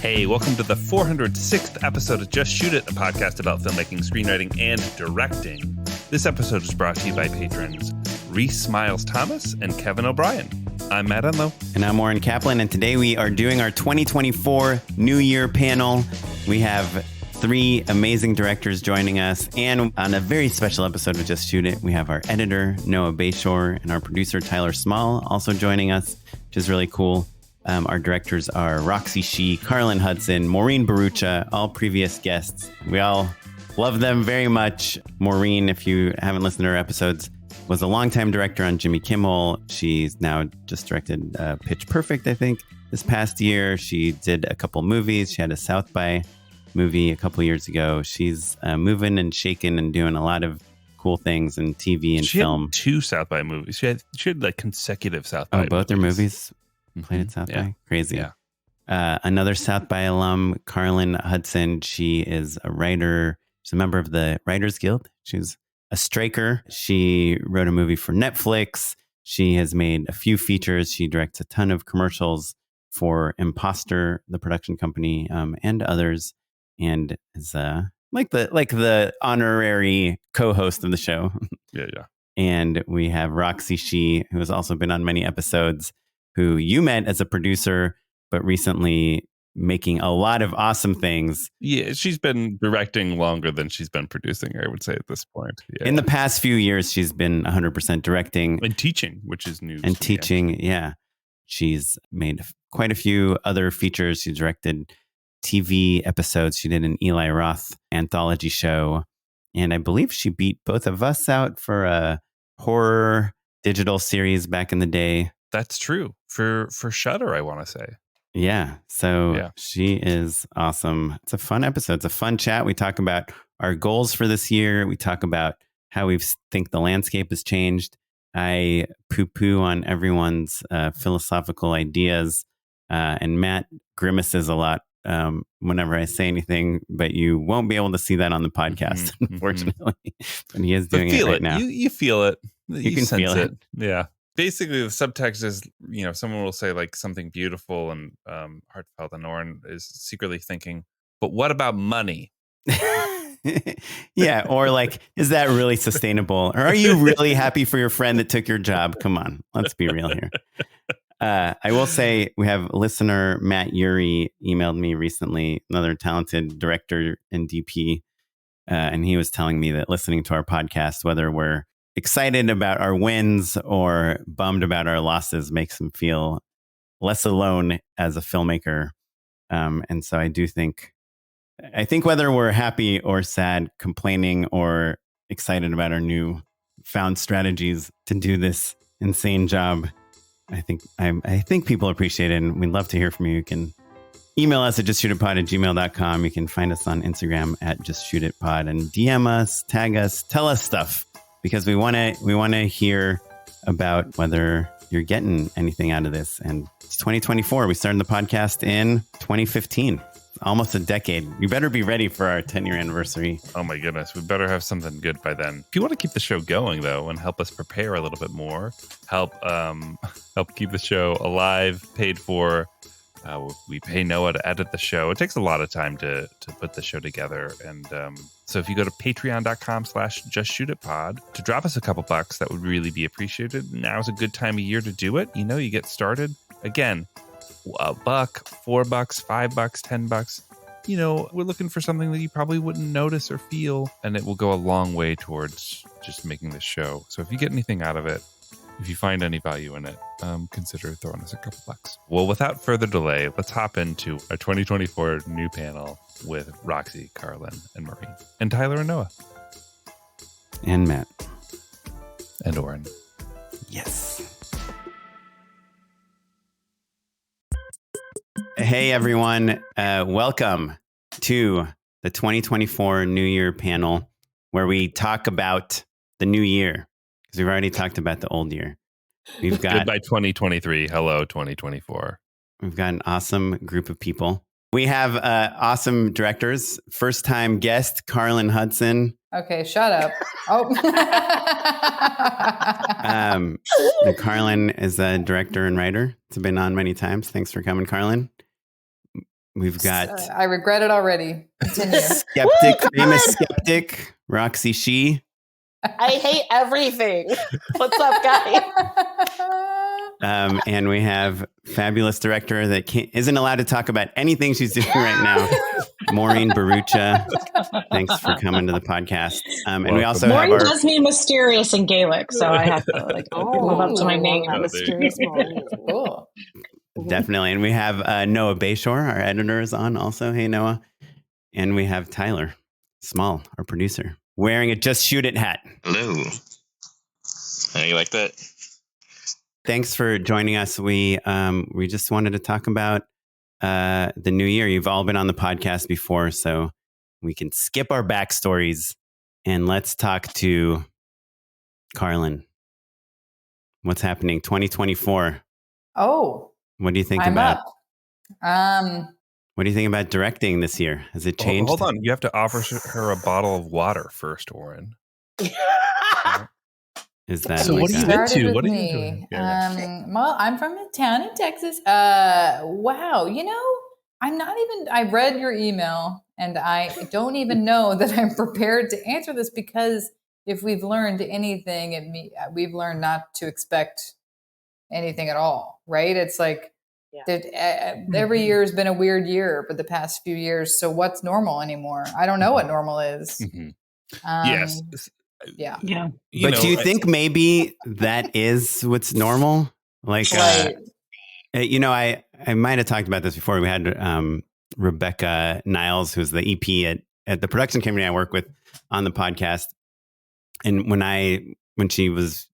Hey, welcome to the 406th episode of Just Shoot It, a podcast about filmmaking, screenwriting, and directing. This episode is brought to you by patrons Reese Miles Thomas and Kevin O'Brien. I'm Matt Enlow. And I'm Oren Kaplan, and today we are doing our 2024 New Year panel. We have three amazing directors joining us, and on a very special episode of Just Shoot It, we have our editor, Noah Bayshore, and our producer, Tyler Small, also joining us, which is really cool. Our directors are Roxy Shee, Carlyn Hudson, Maureen Barucha, all previous guests. We all love them very much. Maureen, if you haven't listened to her episodes, was a longtime director on Jimmy Kimmel. She's now just directed Pitch Perfect, I think, this past year. She did a couple movies. She had a South by movie a couple years ago. She's moving and shaking and doing a lot of cool things in TV and film. Had two South by movies. She had like consecutive South by movies. Both their movies played at South by? Crazy. Yeah. Another South by alum, Carlyn Hudson. She is a writer. She's a member of the Writers Guild. She's a striker. She wrote a movie for Netflix. She has made a few features. She directs a ton of commercials for Imposter, the production company, and others, and is like the honorary co-host of the show. Yeah. And we have Roxy Shee, who has also been on many episodes, who you met as a producer, but recently making a lot of awesome things. Yeah, she's been directing longer than she's been producing, I would say, at this point. Yeah. In the past few years, she's been 100% directing. And teaching, which is news. And teaching, yeah. She's made quite a few other features. She directed TV episodes. She did an Eli Roth anthology show. And I believe she beat both of us out for a horror digital series back in the day. That's true. For Shudder, I want to say. Yeah. So She is awesome. It's a fun episode. It's a fun chat. We talk about our goals for this year. We talk about how we think the landscape has changed. I poo-poo on everyone's philosophical ideas. And Matt grimaces a lot whenever I say anything, but you won't be able to see that on the podcast, unfortunately. But he is doing it right now. You feel it. You can sense feel it. Yeah. Basically, the subtext is, someone will say like something beautiful and heartfelt, and Oren is secretly thinking, but what about money? Yeah. Or like, is that really sustainable? Or are you really happy for your friend that took your job? Come on, let's be real here. I will say we have listener Matt Urey emailed me recently, another talented director and DP. And he was telling me that listening to our podcast, whether we're excited about our wins or bummed about our losses, makes him feel less alone as a filmmaker. And so I think whether we're happy or sad, complaining or excited about our new found strategies to do this insane job, I think people appreciate it, and we'd love to hear from you. You can email us at justshootitpod@gmail.com. You can find us on Instagram at justshootitpod and DM us, tag us, tell us stuff, because we want to hear about whether you're getting anything out of this. And it's 2024. We started the podcast in 2015. Almost a decade. You better be ready for our 10-year anniversary. Oh my goodness. We better have something good by then. If you want to keep the show going, though, and help us prepare a little bit more, help keep the show alive, paid for, we pay Noah to edit the show. It takes a lot of time to put the show together. And so if you go to patreon.com/justshootitpod to drop us a couple bucks, that would really be appreciated. Now's a good time of year to do it. You get started. Again, $1, $4, $5, $10. We're looking for something that you probably wouldn't notice or feel, and it will go a long way towards just making this show. So if you get anything out of it, if you find any value in it, consider throwing us a couple bucks. Well, without further delay, let's hop into our 2024 new panel with Roxy, Carlyn, and Maureen, and Tyler and Noah. And Matt. And Oren. Yes. Hey, everyone. Welcome to the 2024 New Year panel, where we talk about the new year, because we've already talked about the old year. We've got goodbye 2023. Hello, 2024. We've got an awesome group of people. We have awesome directors. First time guest, Carlyn Hudson. Okay, shut up. Oh. Carlyn is a director and writer. It's been on many times. Thanks for coming, Carlyn. We've got I regret it already. Continue. famous skeptic, Roxy She. I hate everything. What's up, guys? And we have fabulous director that isn't allowed to talk about anything she's doing right now, Maureen Barucha. Thanks for coming to the podcast. And we also Maureen have does mean mysterious in Gaelic, so I have to live up to my name. Mysterious Maureen. Cool. Definitely. And we have Noah Bayshore, our editor, is on also. Hey, Noah. And we have Tyler Small, our producer, wearing a Just Shoot It hat. Hello. How you like that? Thanks for joining us. We just wanted to talk about the new year. You've all been on the podcast before, so we can skip our backstories and let's talk to Carlyn. What's happening? 2024. Oh, what do you think I'm about? Up. What do you think about directing this year? Has it changed? Hold on. You have to offer her a bottle of water first, Oren. Is that so? What are you into? What are you doing? Well, I'm from a town in Texas. Wow. I read your email and I don't even know that I'm prepared to answer this, because if we've learned anything, we've learned not to expect anything at all, right? It's like every year has been a weird year for the past few years. So what's normal anymore? I don't know what normal is. Mm-hmm. Yes. Yeah. But do you think maybe that is what's normal? Like, right. I might have talked about this before. We had Rebecca Niles, who's the EP at the production company I work with, on the podcast. And when she was,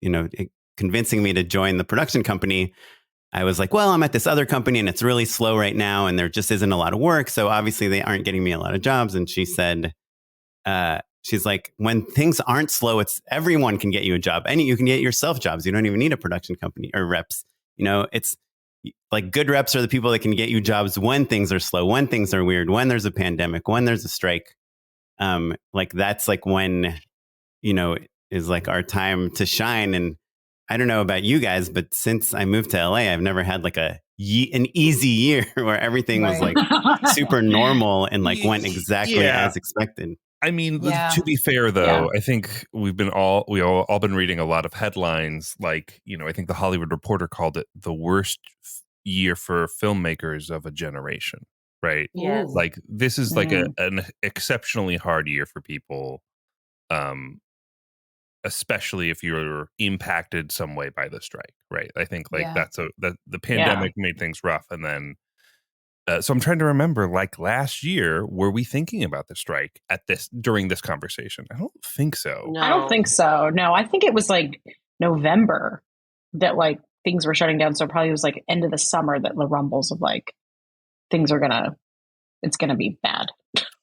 convincing me to join the production company, I was like, well, I'm at this other company and it's really slow right now and there just isn't a lot of work. So obviously they aren't getting me a lot of jobs. And she said, she's like, when things aren't slow, it's everyone can get you a job and you can get yourself jobs. You don't even need a production company or reps. It's like good reps are the people that can get you jobs when things are slow, when things are weird, when there's a pandemic, when there's a strike. Like that's like when, is like our time to shine. And I don't know about you guys, but since I moved to LA, I've never had like an easy year where everything was like super normal and like went exactly as expected. I mean, to be fair, though, I think we've all been reading a lot of headlines. Like, I think the Hollywood Reporter called it the worst year for filmmakers of a generation. Right? Yes. Like this is like an exceptionally hard year for people, especially if you're impacted some way by the strike. Right? I think like the pandemic made things rough, and then. So I'm trying to remember, like last year, were we thinking about the strike during this conversation? I don't think so. No. I don't think so. No, I think it was like November that like things were shutting down. So probably it was like end of the summer that the rumbles of like things it's going to be bad.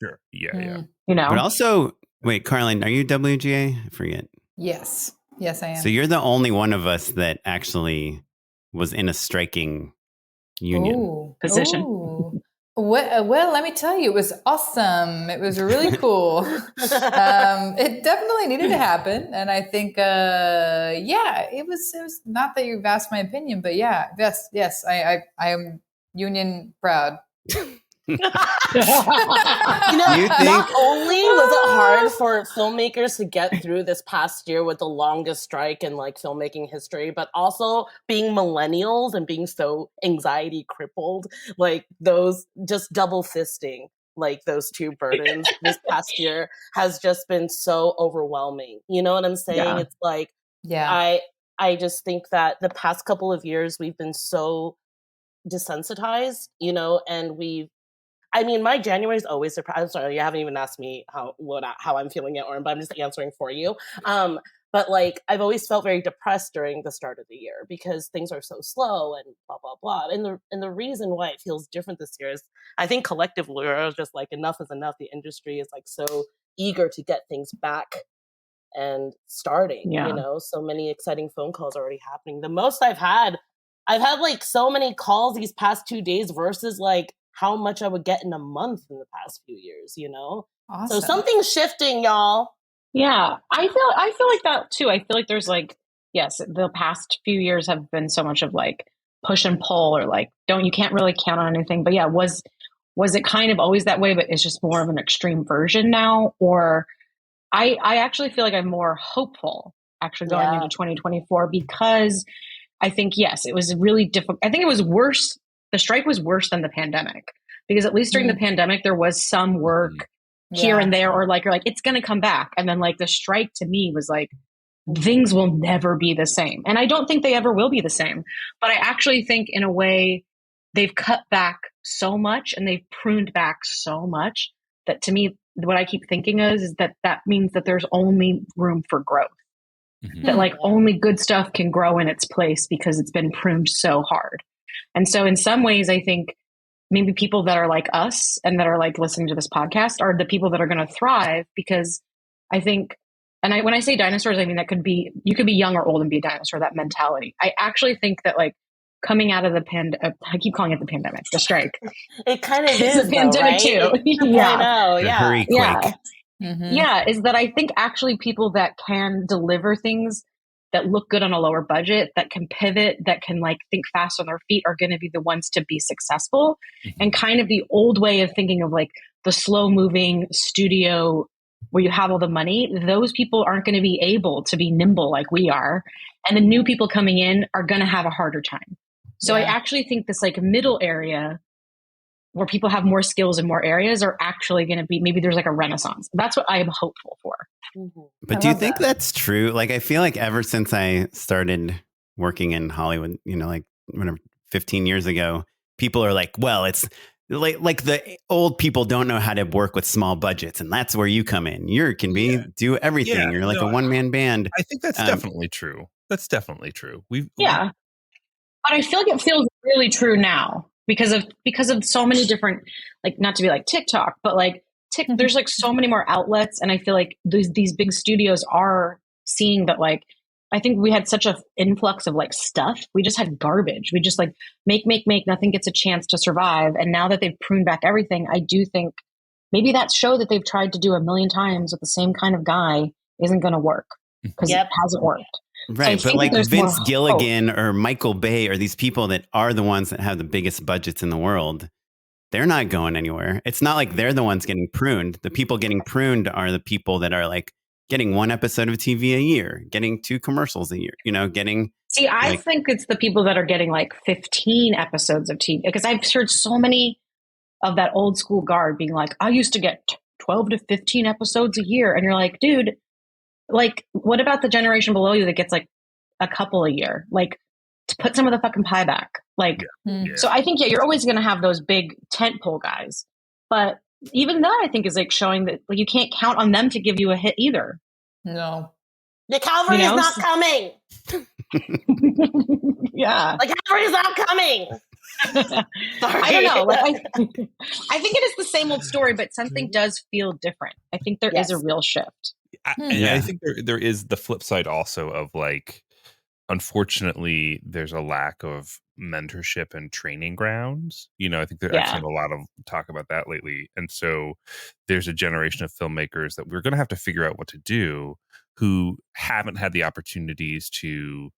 Sure. Yeah. But also, wait, Carlyn, are you WGA? I forget. Yes, I am. So you're the only one of us that actually was in a striking union position. Well, let me tell you, it was awesome. It was really cool. It definitely needed to happen, and I think, it was not that you've asked my opinion, but yes, I am union proud. Not only was it hard for filmmakers to get through this past year with the longest strike in like filmmaking history, but also being millennials and being so anxiety crippled, like those just double fisting like those two burdens this past year has just been so overwhelming. You know what I'm saying? Yeah. It's like, I just think that the past couple of years we've been so desensitized, and my January is always surprised. I'm sorry, you haven't even asked me how I'm feeling yet, Oren, but I'm just answering for you. But like, I've always felt very depressed during the start of the year because things are so slow and blah, blah, blah. And the reason why it feels different this year is I think collectively we're just like, enough is enough. The industry is like so eager to get things back and starting, so many exciting phone calls already happening. The most I've had like so many calls these past 2 days versus like how much I would get in a month in the past few years, Awesome. So something's shifting, y'all. Yeah, I feel like that too. I feel like there's like, yes, the past few years have been so much of like push and pull or like you can't really count on anything. But yeah, was was it kind of always that way, but it's just more of an extreme version now? Or I actually feel like I'm more hopeful actually going into 2024 because I think, yes, it was really difficult. I think it was worse. The strike was worse than the pandemic because at least during the pandemic, there was some work here and there, or like, you're like, it's going to come back. And then like the strike to me was like, things will never be the same. And I don't think they ever will be the same. But I actually think in a way they've cut back so much and they've pruned back so much that to me, what I keep thinking is that means that there's only room for growth. That like only good stuff can grow in its place because it's been pruned so hard. And so in some ways, I think maybe people that are like us and that are like listening to this podcast are the people that are going to thrive because I think, and when I say dinosaurs, I mean, you could be young or old and be a dinosaur, that mentality. I actually think that like coming out of the I keep calling it the pandemic, the strike. It kind of is the pandemic though, right? too. Yeah. I know. The hurricane. Yeah, is that I think actually people that can deliver things that look good on a lower budget, that can pivot, that can like think fast on their feet are going to be the ones to be successful. And kind of the old way of thinking of like the slow moving studio where you have all the money, those people aren't going to be able to be nimble like we are. And the new people coming in are going to have a harder time. So I actually think this like middle area where people have more skills in more areas are actually going to be, maybe there's like a renaissance. That's what I am hopeful for. But do you think that's true? Like, I feel like ever since I started working in Hollywood, like whenever 15 years ago, people are like, well, it's like the old people don't know how to work with small budgets. And that's where you come in. You can do everything. Yeah, you're like a one-man band. I think that's definitely true. That's definitely true. But I feel like it feels really true now because of so many different, like, not to be like TikTok, but like there's like so many more outlets. And I feel like these big studios are seeing that, like, I think we had such an influx of like stuff. We just had garbage. We just like make, nothing gets a chance to survive. And now that they've pruned back everything, I do think maybe that show that they've tried to do a million times with the same kind of guy isn't going to work because it hasn't worked. Right. So but like Vince Gilligan or Michael Bay or these people that are the ones that have the biggest budgets in the world, they're not going anywhere. It's not like they're the ones getting pruned. The people getting pruned are the people that are like getting one episode of TV a year, getting 2 commercials a year, getting. See, I think it's the people that are getting like 15 episodes of TV, because I've heard so many of that old school guard being like, I used to get 12 to 15 episodes a year. And you're like, dude, like, what about the generation below you that gets like a couple a year? Like, to put some of the fucking pie back. Like, so I think, you're always going to have those big tentpole guys. But even that, I think, is like showing that like you can't count on them to give you a hit either. No. The cavalry is not coming. The cavalry is not coming. I don't know. Like, I think it is the same old story, but something does feel different. I think there is a real shift. I think there is the flip side also of like, unfortunately, there's a lack of mentorship and training grounds. I think there's actually a lot of talk about that lately. And so there's a generation of filmmakers that we're going to have to figure out what to do who haven't had the opportunities to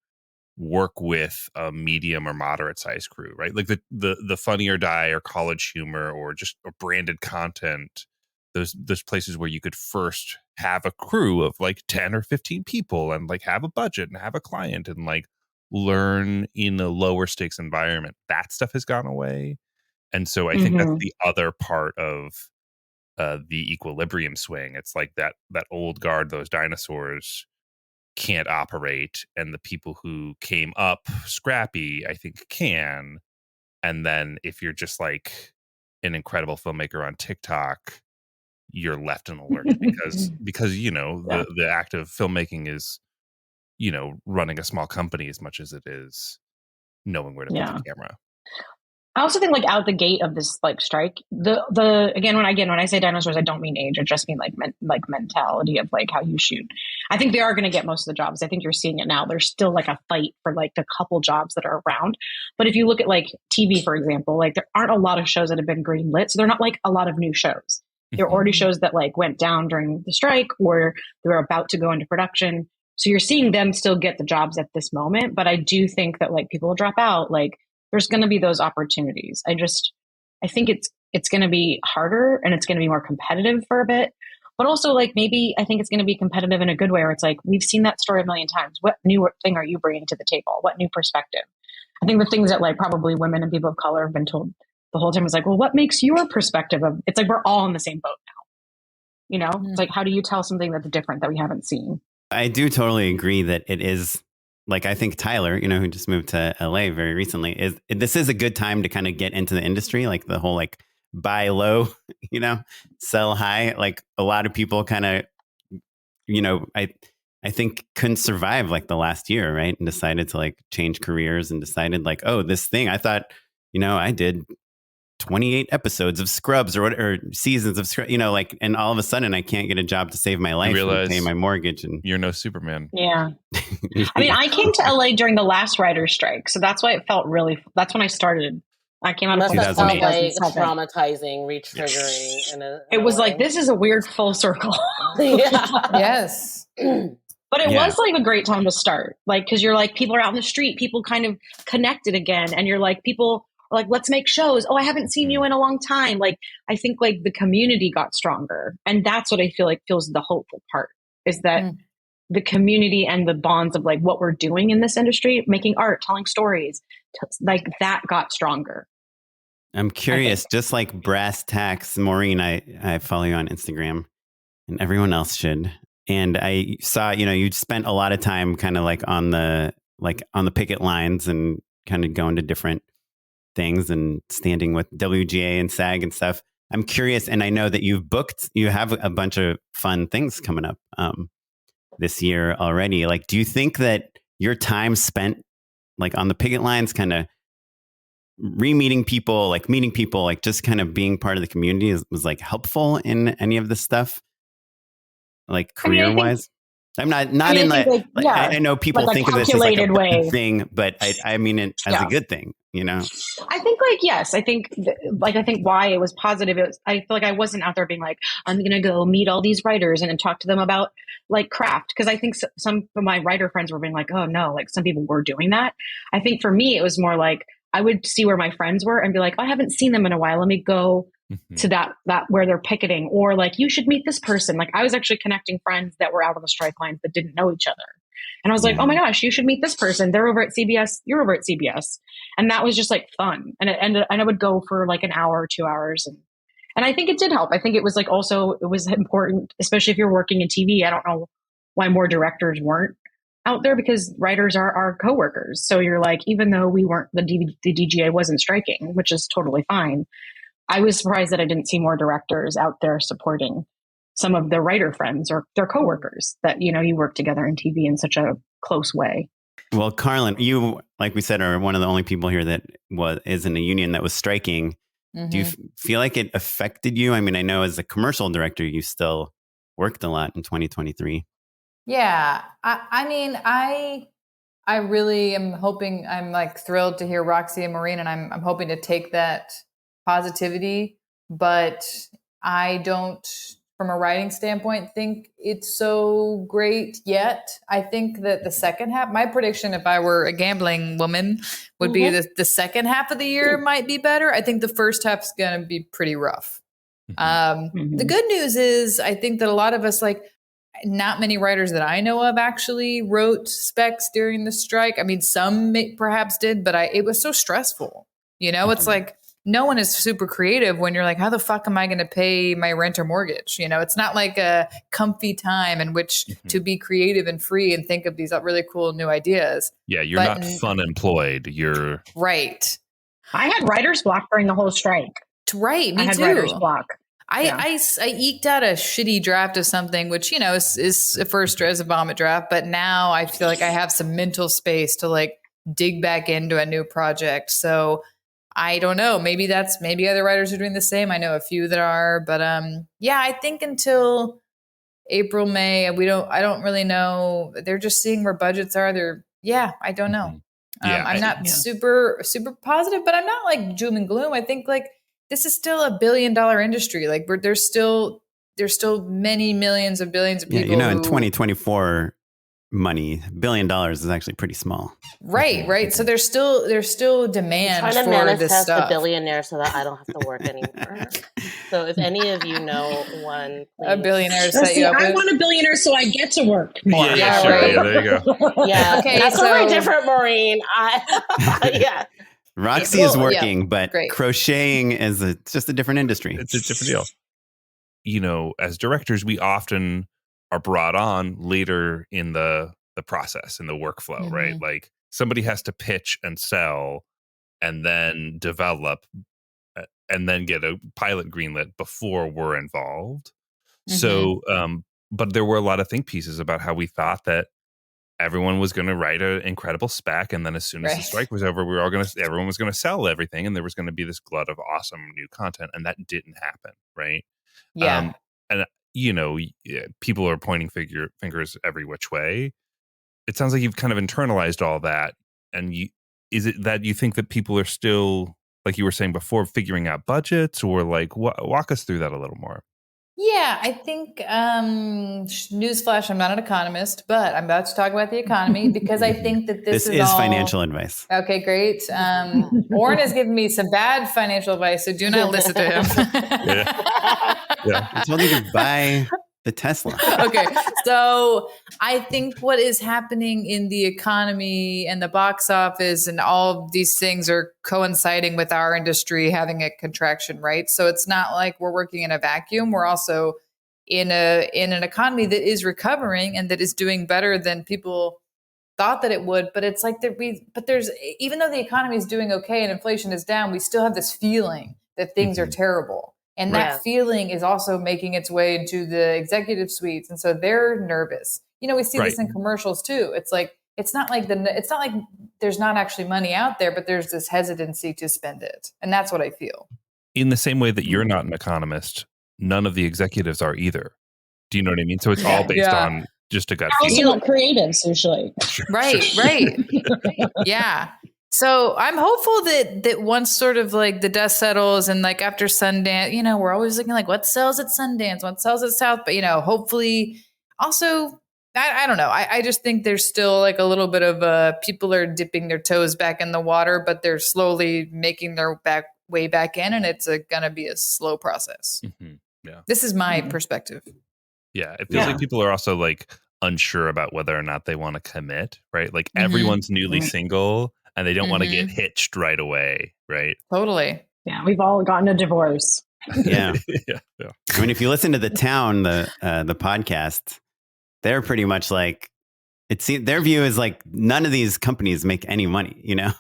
work with a medium or moderate size crew, right? Like the Funny or Die or College Humor or just a branded content. Those places where you could first have a crew of like 10 or 15 people and like have a budget and have a client and like learn in a lower stakes environment. That stuff has gone away. And so I think that's the other part of the equilibrium swing. It's like that old guard, those dinosaurs can't operate. And the people who came up scrappy, I think can. And then if you're just like an incredible filmmaker on TikTok, you're left in a lurch because the act of filmmaking is running a small company as much as it is knowing where to put the camera. I also think like out the gate of this like strike, when I say dinosaurs, I don't mean age. I just mean like mentality of like how you shoot. I think they are going to get most of the jobs. I think you're seeing it now. There's still like a fight for like the couple jobs that are around. But if you look at like TV, for example, like there aren't a lot of shows that have been greenlit. So they're not like a lot of new shows. There are already shows that like went down during the strike or they were about to go into production. So you're seeing them still get the jobs at this moment. But I do think that like people will drop out. Like there's going to be those opportunities. I think it's going to be harder and it's going to be more competitive for a bit. But also, like, maybe I think it's going to be competitive in a good way, where it's like, we've seen that story a million times. What new thing are you bringing to the table? What new perspective? I think the things that like probably women and people of color have been told the whole time is like, well, what makes your perspective of, it's like, we're all in the same boat now. You know, it's like, how do you tell something that's different that we haven't seen? I do totally agree that it is, like, I think Tyler, you know, who just moved to LA very recently, this is a good time to kind of get into the industry, like the whole like buy low, you know, sell high. Like a lot of people kind of, you know, I think couldn't survive like the last year, right? And decided to like change careers and decided like, oh, this thing, I thought, you know, I did 28 episodes of Scrubs or seasons of Scrubs, you know, like, and all of a sudden I can't get a job to save my life and pay my mortgage. And you're no Superman. Yeah. I mean, I came to LA during the last writer's strike. So that's why it felt really, that's when I started. I came out of Must have felt like 2007. traumatizing, re-triggering. It was like, this is a weird full circle. Yeah. Yes. But it was like a great time to start. Like, cause you're like, people are out in the street, people kind of connected again. And you're like, people are like, let's make shows. Oh, I haven't seen you in a long time. Like, I think like the community got stronger. And that's what I feel like feels the hopeful part, is that the community and the bonds of like what we're doing in this industry, making art, telling stories, like that got stronger. I'm curious, just like brass tacks, Maureen, I follow you on Instagram and everyone else should. And I saw, you know, you spent a lot of time kind of like on the picket lines and kind of going to different things and standing with WGA and SAG and stuff. I'm curious, and I know that you have a bunch of fun things coming up this year already. Like, do you think that your time spent like on the picket lines, kind of meeting people, like just kind of being part of the community was like helpful in any of this stuff? Like career wise? I'm not in like, I know people like think of this as like a way. bad thing, but I mean it as a good thing, you know? I think like, yes, I think why it was positive. I feel like I wasn't out there being like, I'm going to go meet all these writers and talk to them about like craft. Cause I think some of my writer friends were being like, oh no, like some people were doing that. I think for me, it was more like, I would see where my friends were and be like, oh, I haven't seen them in a while. Let me go to that where they're picketing, or like, you should meet this person. Like I was actually connecting friends that were out on the strike lines that didn't know each other. And I was like, oh my gosh, you should meet this person. They're over at CBS. You're over at CBS. And that was just like fun. And I would go for like an hour or 2 hours. And I think it did help. I think it was like, also, it was important, especially if you're working in TV. I don't know why more directors weren't out there, because writers are our coworkers. So you're like, even though we weren't, the DGA wasn't striking, which is totally fine. I was surprised that I didn't see more directors out there supporting some of their writer friends or their coworkers that, you know, you work together in TV in such a close way. Well, Carlyn, you, like we said, are one of the only people here that is in a union that was striking. Do you feel like it affected you? I mean, I know as a commercial director, you still worked a lot in 2023. Yeah. I mean, I really am hoping, I'm like thrilled to hear Roxy and Maureen, and I'm hoping to take that positivity, but I don't, from a writing standpoint, think it's so great yet. I think that the second half, my prediction, if I were a gambling woman, would be the second half of the year might be better. I think the first half's going to be pretty rough. The good news is I think that a lot of us, like, not many writers that I know of actually wrote specs during the strike. I mean, some perhaps did, but it was so stressful. You know, it's like, no one is super creative when you're like, how the fuck am I going to pay my rent or mortgage? You know, it's not like a comfy time in which to be creative and free and think of these really cool new ideas. Yeah, you're not fun employed. You're right. I had writer's block during the whole strike. Right, me I had too. writer's block. I eked out a shitty draft of something, which, you know, is at first as a vomit draft, but now I feel like I have some mental space to like dig back into a new project. So I don't know. Maybe other writers are doing the same. I know a few that are, but yeah, I think until April, May, I don't really know. They're just seeing where budgets are. I don't know. I'm not super, super positive, but I'm not like doom and gloom. I think like this is still $1 billion industry. Like there's still many millions of billions of people. You know, in 2024, money. $1 billion is actually pretty small. Right. So there's still demand I'm trying to for this manifest stuff. a billionaire so that I don't have to work anymore. So if any of you know one, A please. billionaire So set you up I with. want a billionaire so I get to work more. Yeah, sure. right. Yeah, there you go. Yeah, Okay, that's so- very different, Maureen. Yeah. Roxy Well, is working, but great. crocheting is it's just a different industry. It's a different deal. You know, as directors, we often are brought on later in the process, in the workflow, right? Like somebody has to pitch and sell and then develop and then get a pilot greenlit before we're involved. So, but there were a lot of think pieces about how we thought that everyone was going to write an incredible spec, and then as soon as the strike was over, everyone was going to sell everything, and there was going to be this glut of awesome new content, and that didn't happen, right? Yeah. And you know, people are pointing fingers every which way. It sounds like you've kind of internalized all that, and is it that you think that people are still, like you were saying before, figuring out budgets, or like walk us through that a little more? Yeah, I think newsflash, I'm not an economist, but I'm about to talk about the economy because I think that this is all financial advice. Okay, great. Oren has given me some bad financial advice, so do not listen to him. I told you to buy the Tesla. Okay, so I think what is happening in the economy and the box office and all of these things are coinciding with our industry having a contraction, right? So it's not like we're working in a vacuum. We're also in an economy that is recovering and that is doing better than people thought that it would. But it's like there's even though the economy is doing okay and inflation is down, we still have this feeling that things are terrible. And that feeling is also making its way into the executive suites. And so they're nervous. You know, we see this in commercials too. It's like, it's not like there's not actually money out there, but there's this hesitancy to spend it. And that's what I feel. In the same way that you're not an economist, none of the executives are either. Do you know what I mean? So it's all based on just a gut Also feeling. not creatives usually. Right. Yeah. So I'm hopeful that once sort of like the dust settles and like after Sundance, you know, we're always looking like what sells at Sundance, what sells at South, but you know, hopefully also, I don't know. I just think there's still like a little bit of people are dipping their toes back in the water, but they're slowly making their way back in, and it's going to be a slow process. Yeah. This is my perspective. Yeah. It feels like people are also like unsure about whether or not they want to commit, right? Like everyone's newly single and they don't want to get hitched right away, right? Totally. Yeah, we've all gotten a divorce. Yeah. Yeah. I mean, if you listen to The Town, the podcast, they're pretty much like, their view is like none of these companies make any money, you know?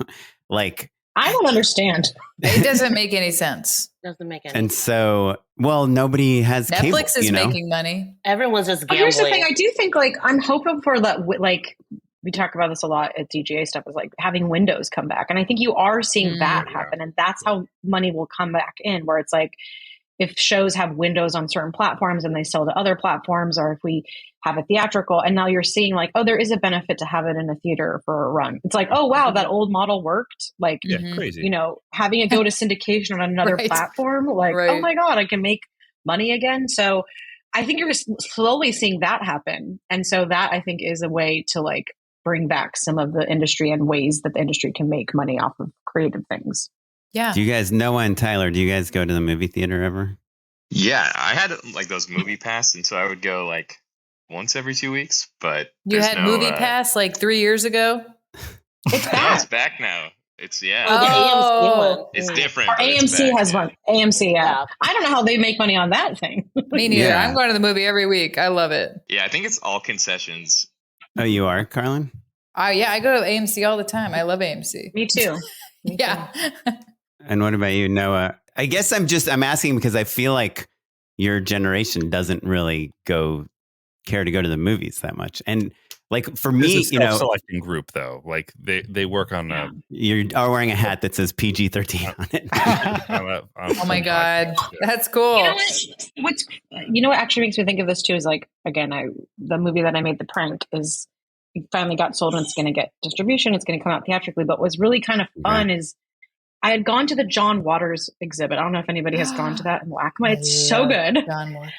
Like, I don't understand. It doesn't make any sense. Doesn't make any and sense. so, well, nobody has Netflix cable, is making money. Everyone's just But gambling. here's the thing. I do think like I'm hoping for that. Like we talk about this a lot at DGA stuff is like having windows come back. And I think you are seeing that happen. And that's how money will come back in, where it's like if shows have windows on certain platforms and they sell to other platforms, or if we have a theatrical and now you're seeing like, oh, there is a benefit to have it in a theater for a run. It's like, oh, wow, that old model worked. Like, Crazy. you know, having it go to syndication on another platform, like, oh my God, I can make money again. So I think you're slowly seeing that happen. And so that I think is a way to like bring back some of the industry and ways that the industry can make money off of creative things. Yeah. Do you guys, Noah and Tyler, do you guys go to the movie theater ever? Yeah, I had like those movie pass, and so I would go like once every 2 weeks. But you had movie pass like 3 years ago. It's back. No, it's back now. It's Oh, the AMC one. It's different. Or but it's AMC back, has one. AMC, yeah. I don't know how they make money on that thing. Me neither. Yeah. I'm going to the movie every week. I love it. Yeah, I think it's all concessions. Oh, you are, Carlyn? Yeah, I go to AMC all the time. I love AMC. Me too. Yeah. And what about you, Noah? I guess I'm asking because I feel like your generation doesn't really care to go to the movies that much. And like for me, it's a self-selecting group though. Like they work on you are wearing a hat that says PG-13 on it. Oh my God. That's cool. You know what actually makes me think of this too is like, again, the movie that I made, The Prank, is it finally got sold and it's going to get distribution. It's going to come out theatrically. But what's really kind of fun is I had gone to the John Waters exhibit. I don't know if anybody has gone to that in LACMA. It's so good. John Waters.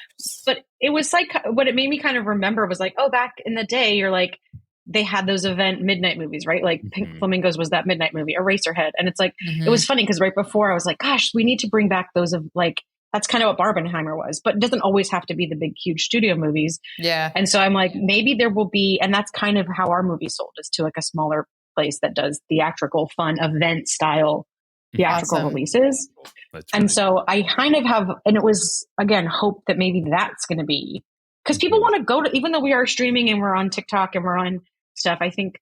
But it was like, what it made me kind of remember was like, oh, back in the day, you're like, they had those event midnight movies, right? Like Pink Flamingos was that midnight movie, Eraserhead. And it's like, it was funny because right before I was like, gosh, we need to bring back those of like, that's kind of what Barbenheimer was, but it doesn't always have to be the big, huge studio movies. Yeah. And so I'm like, maybe there will be, and that's kind of how our movie sold, is to like a smaller place that does theatrical, fun event style theatrical releases. And so I kind of have, and it was, again, hope that maybe that's going to be, because people want to go to, even though we are streaming and we're on TikTok and we're on stuff, I think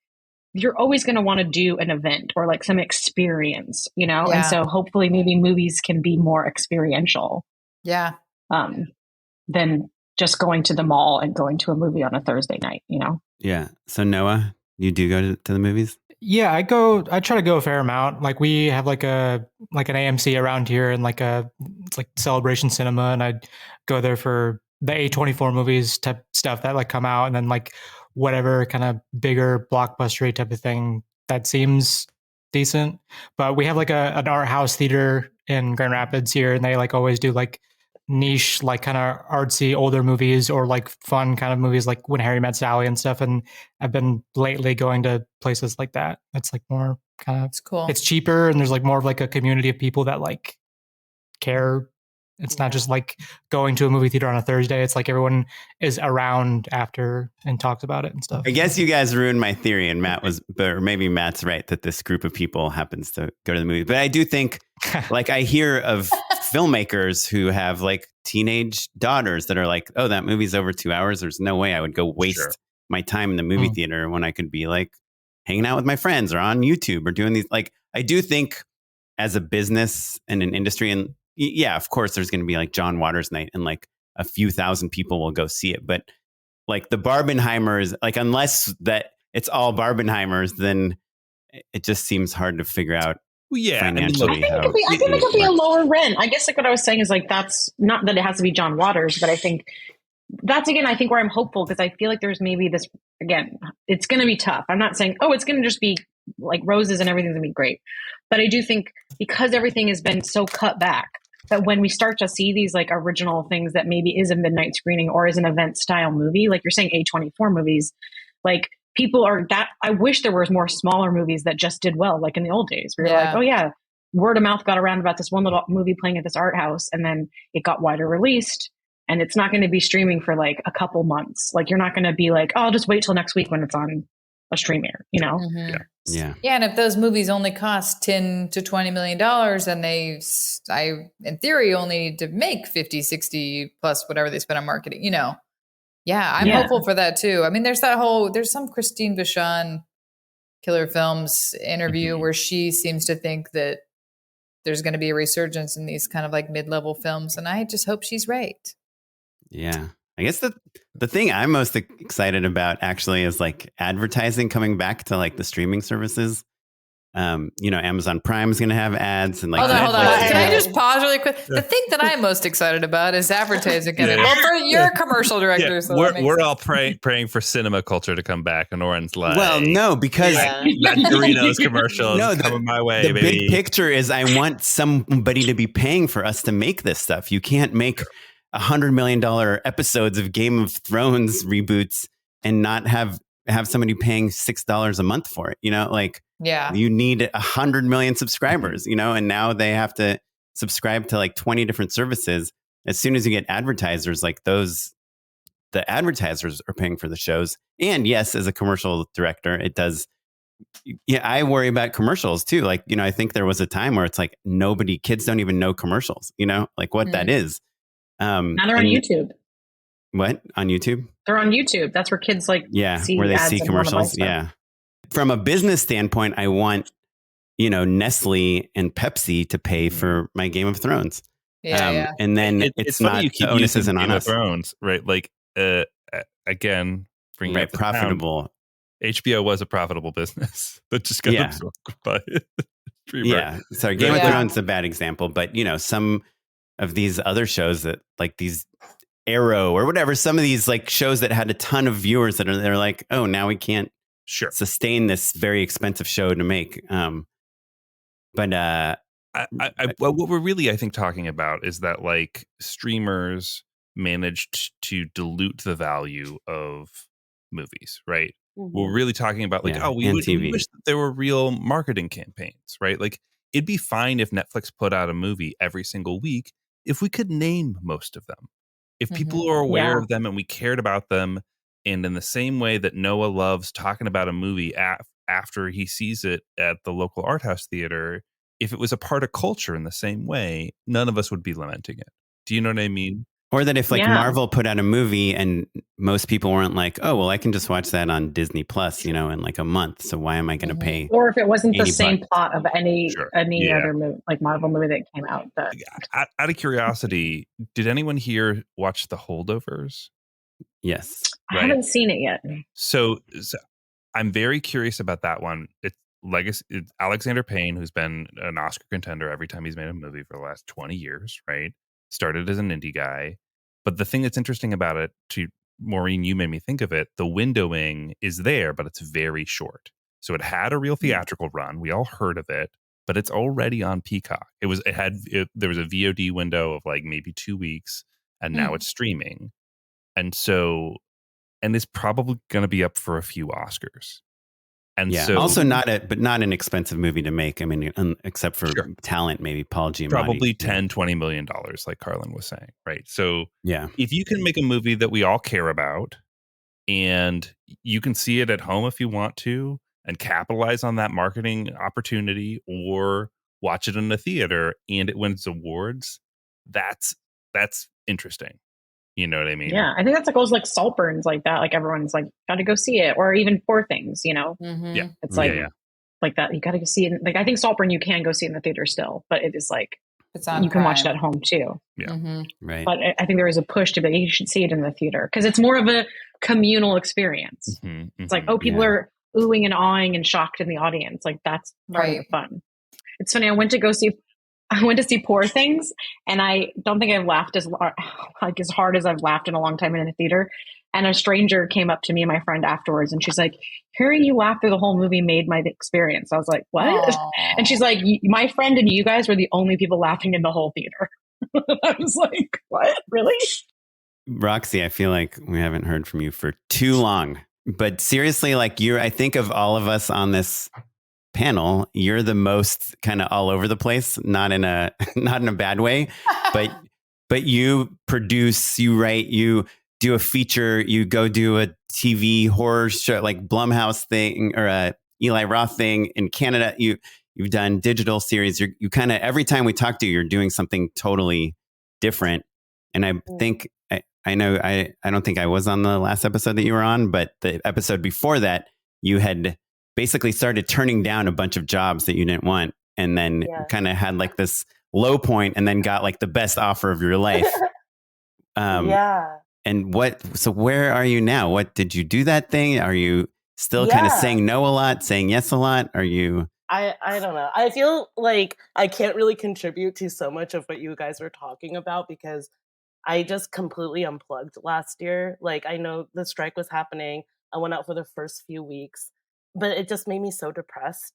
you're always going to want to do an event or like some experience, you know? Yeah. And so hopefully maybe movies can be more experiential. Yeah. Than just going to the mall and going to a movie on a Thursday night, you know? Yeah. So Noah, you do go to the movies? Yeah, I try to go a fair amount. Like we have like an AMC around here and it's like Celebration Cinema, and I'd go there for the A24 movies type stuff that like come out, and then like whatever kind of bigger blockbustery type of thing that seems decent. But we have like an art house theater in Grand Rapids here, and they like always do like niche, like kind of artsy older movies or like fun kind of movies like When Harry Met Sally and stuff. And I've been lately going to places like that. It's like more kind of, It's cool. it's cheaper, and there's like more of like a community of people that like care. It's not just like going to a movie theater on a Thursday. It's like everyone is around after and talks about it and stuff. I guess you guys ruined my theory, and or maybe Matt's right that this group of people happens to go to the movie. But I do think, like, I hear of filmmakers who have like teenage daughters that are like, oh, that movie's over 2 hours. There's no way I would go waste my time in the movie theater when I could be like hanging out with my friends or on YouTube or doing these. Like, I do think as a business and an industry, and yeah, of course, there's going to be like John Waters night and like a few thousand people will go see it. But like the Barbenheimers, like unless that it's all Barbenheimers, then it just seems hard to figure out. Well, yeah, financially. I think it could be a lower rent. I guess like what I was saying is like, that's not that it has to be John Waters, but I think that's, again, I think where I'm hopeful, because I feel like there's maybe this, again, it's going to be tough. I'm not saying, oh, it's going to just be like roses and everything's going to be great. But I do think because everything has been so cut back, that when we start to see these like original things that maybe is a midnight screening or is an event style movie, like you're saying A24 movies, like people are that, I wish there was more smaller movies that just did well, like in the old days where you're like, oh yeah, word of mouth got around about this one little movie playing at this art house, and then it got wider released, and it's not going to be streaming for like a couple months. Like you're not going to be like, oh, I'll just wait till next week when it's on a streamer, you know? Yeah. And if those movies only cost $10 to $20 million, and I, in theory, only need to make 50, 60 plus whatever they spend on marketing, you know? Yeah, I'm hopeful for that too. I mean, there's some Christine Vachon Killer Films interview where she seems to think that there's going to be a resurgence in these kind of like mid-level films. And I just hope she's right. Yeah. I guess the thing I'm most excited about actually is like advertising coming back to like the streaming services. You know, Amazon Prime is going to have ads and like. Hold on. Can I just pause really quick? The thing that I'm most excited about is advertising. Well, for you're a commercial director, so we're all praying for cinema culture to come back, and Oren's like, well, no, because that Doritos commercial is coming my way. The baby. big picture is I want somebody to be paying for us to make this stuff. You can't make $100 million episodes of Game of Thrones reboots and not have somebody paying $6 a month for it. You know, like. Yeah. You need 100 million subscribers, you know, and now they have to subscribe to like 20 different services. As soon as you get advertisers like those, the advertisers are paying for the shows. And yes, as a commercial director, it does. Yeah, I worry about commercials too. Like, you know, I think there was a time where it's like kids don't even know commercials, you know, like what that is. Now they're on YouTube. What? On YouTube? They're on YouTube. That's where kids like see where they ads see commercials. Yeah. From a business standpoint, I want, you know, Nestle and Pepsi to pay for my Game of Thrones. Yeah. And then it's not, you keep the onus isn't Game on of us. Thrones, right? Like, again, bringing up the profitable. Town, HBO was a profitable business that just got absorbed by streamer. Yeah. Sorry, Game of Thrones is a bad example, but, you know, some of these other shows that like these Arrow or whatever, some of these like shows that had a ton of viewers they're like, oh, now we can't sustain this very expensive show to make. But what we're really, I think, talking about is that like streamers managed to dilute the value of movies, right? We're really talking about like, Yeah, we and we TV. wish that there were real marketing campaigns, right? Like it'd be fine if Netflix put out a movie every single week if we could name most of them. If people are aware Yeah. of them and we cared about them, and in the same way that Noah loves talking about a movie after he sees it at the local art house theater, if it was a part of culture in the same way, none of us would be lamenting it. Do you know what I mean? Or that if like Yeah. Marvel put out a movie and most people weren't like, oh, well, I can just watch that on Disney Plus, in like a month. So why am I going to pay? Or if it wasn't the same $80? plot of any Sure. other movie, like Marvel movie that came out. That Out of curiosity, did anyone here watch The Holdovers? Yes. I Right. haven't seen it yet. So I'm very curious about that one. It's Alexander Payne, who's been an Oscar contender every time he's made a movie for the last 20 years, right? Started as an indie guy. But the thing that's interesting about it, to Maureen, you made me think of it, the windowing is there, but it's very short. So it had a real theatrical run. We all heard of it, but it's already on Peacock. There was a VOD window of like maybe 2 weeks, and now it's streaming. And so, and it's probably going to be up for a few Oscars. And yeah. so, Also not an expensive movie to make. I mean, except for talent, maybe Paul Giamatti. Probably $10-20 million, like Carlyn was saying, right? So yeah, if you can make a movie that we all care about, and you can see it at home if you want to, and capitalize on that marketing opportunity, or watch it in the theater and it wins awards, that's interesting. You know what I mean? Yeah, I think that's like goes like Saltburns like that. Like everyone's like, got to go see it, or even Poor Things. Yeah, it's like yeah. like that. You got to go see it. Like I think Saltburn you can go see in the theater still, but it is like It's on you can watch it Prime. at home too. Yeah. Right. But I think there is a push to be like, you should see it in the theater because it's more of a communal experience. It's like, oh, people are oohing and awing and shocked in the audience. Like that's part of the fun. It's funny. I went to see Poor Things, and I don't think I've laughed as hard as I've laughed in a long time in a theater. And a stranger came up to me and my friend afterwards, and she's like, "Hearing you laugh through the whole movie made my experience." I was like, "What?" Aww. And she's like, "My friend and you guys were the only people laughing in the whole theater." I was like, "What? Really?" Roxy, I feel like we haven't heard from you for too long. But seriously, like I think of all of us on this panel, you're the most kind of all over the place, not in a bad way, but you produce, you write, you do a feature, you go do a TV horror show like Blumhouse thing or a Eli Roth thing in Canada. You've done digital series. You kind of every time we talk to you, you're doing something totally different. And I think I know I don't think I was on the last episode that you were on, but the episode before that, you had basically started turning down a bunch of jobs that you didn't want, and then kind of had like this low point, and then got like the best offer of your life. And so where are you now? What did you do that thing? Are you still kind of saying no a lot, saying yes a lot? Are you? I don't know. I feel like I can't really contribute to so much of what you guys are talking about because I just completely unplugged last year. Like I know the strike was happening. I went out for the first few weeks, but it just made me so depressed.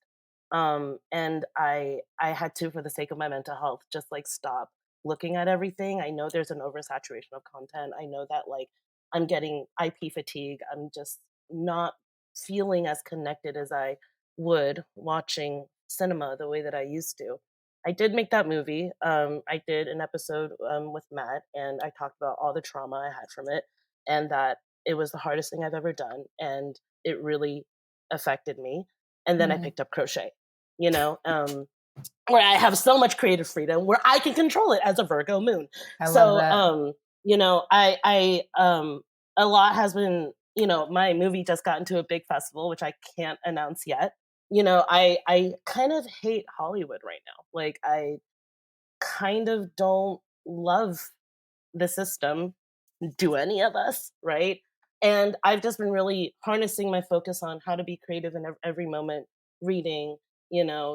And I had to, for the sake of my mental health, just like stop looking at everything. I know there's an oversaturation of content. I know that like I'm getting IP fatigue. I'm just not feeling as connected as I would watching cinema the way that I used to. I did make that movie. I did an episode with Matt, and I talked about all the trauma I had from it, and that it was the hardest thing I've ever done, and it really affected me. And then I picked up crochet, where I have so much creative freedom, where I can control it as a Virgo moon. I love that. A lot has been, my movie just got into a big festival, which I can't announce yet. I kind of hate Hollywood right now. Like, I kind of don't love the system. Do any of us, right? And I've just been really harnessing my focus on how to be creative in every moment, reading,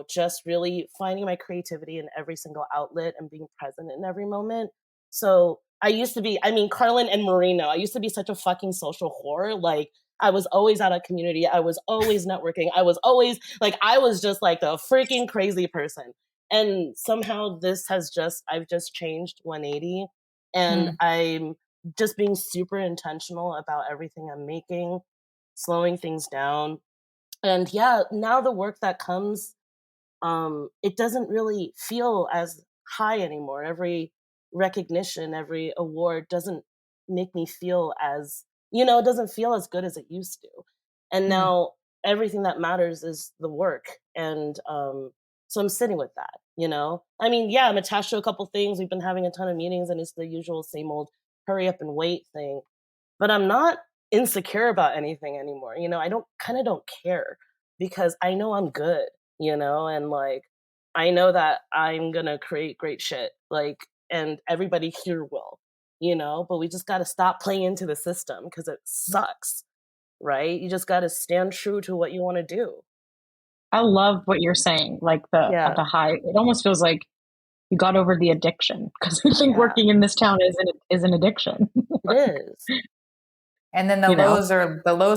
just really finding my creativity in every single outlet and being present in every moment. So I used to be, Carlyn and Maureen, I used to be such a fucking social whore. Like, I was always out of community. I was always networking. I was always I was just like the freaking crazy person. And somehow I've just changed 180. And I'm just being super intentional about everything I'm making. slowing things down. And yeah, now the work that comes, it doesn't really feel as high anymore. Every recognition, every award doesn't make me feel as, it doesn't feel as good as it used to. And now everything that matters is the work. And so I'm sitting with that, I mean, yeah, I'm attached to a couple things. We've been having a ton of meetings and it's the usual same old hurry up and wait thing. But I'm not insecure about anything anymore. I don't care because I know I'm good, and like, I know that I'm going to create great shit, like, and everybody here will, but we just got to stop playing into the system because it sucks, right? You just got to stand true to what you want to do. I love what you're saying. Like at the high, it almost feels like you got over the addiction, because I think working in this town is an addiction. It is. And then the lows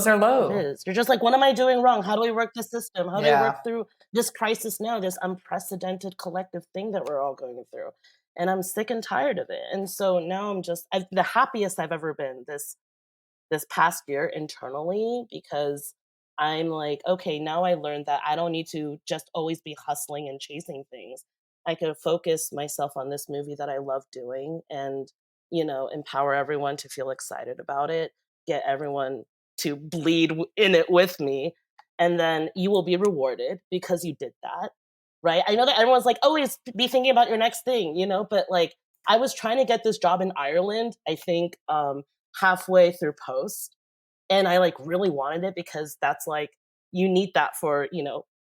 are low. It is. You're just like, what am I doing wrong? How do I work the system? How do I work through this crisis now, this unprecedented collective thing that we're all going through? And I'm sick and tired of it. And so now I'm just the happiest I've ever been this past year internally, because I'm like, okay, now I learned that I don't need to just always be hustling and chasing things. I could focus myself on this movie that I love doing and, empower everyone to feel excited about it, get everyone to bleed in it with me, and then you will be rewarded because you did that, right? I know that everyone's like, always be thinking about your next thing, but like, I was trying to get this job in Ireland, I think halfway through post, and I like really wanted it because that's like, you need that for,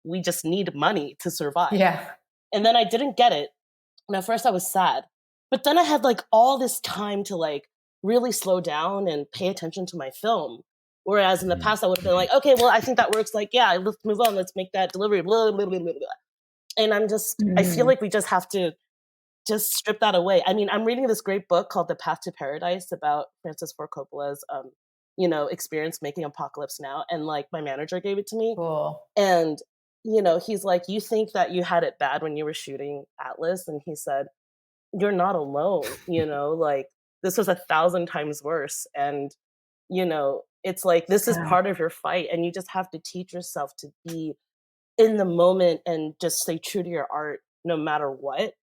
we just need money to survive. Yeah. And then I didn't get it. And at first I was sad, but then I had like all this time to like really slow down and pay attention to my film. Whereas in the past I would have been like, okay, well, I think that works. Like, yeah, let's move on. Let's make that delivery, blah, blah, blah, blah, blah. And I'm just, I feel like we just have to just strip that away. I mean, I'm reading this great book called The Path to Paradise about Francis Ford Coppola's, experience making Apocalypse Now. And like my manager gave it to me. Cool. And, he's like, you think that you had it bad when you were shooting Atlas? And he said, you're not alone, like this was 1,000 times worse. And, it's like, this is part of your fight. And you just have to teach yourself to be in the moment and just stay true to your art no matter what.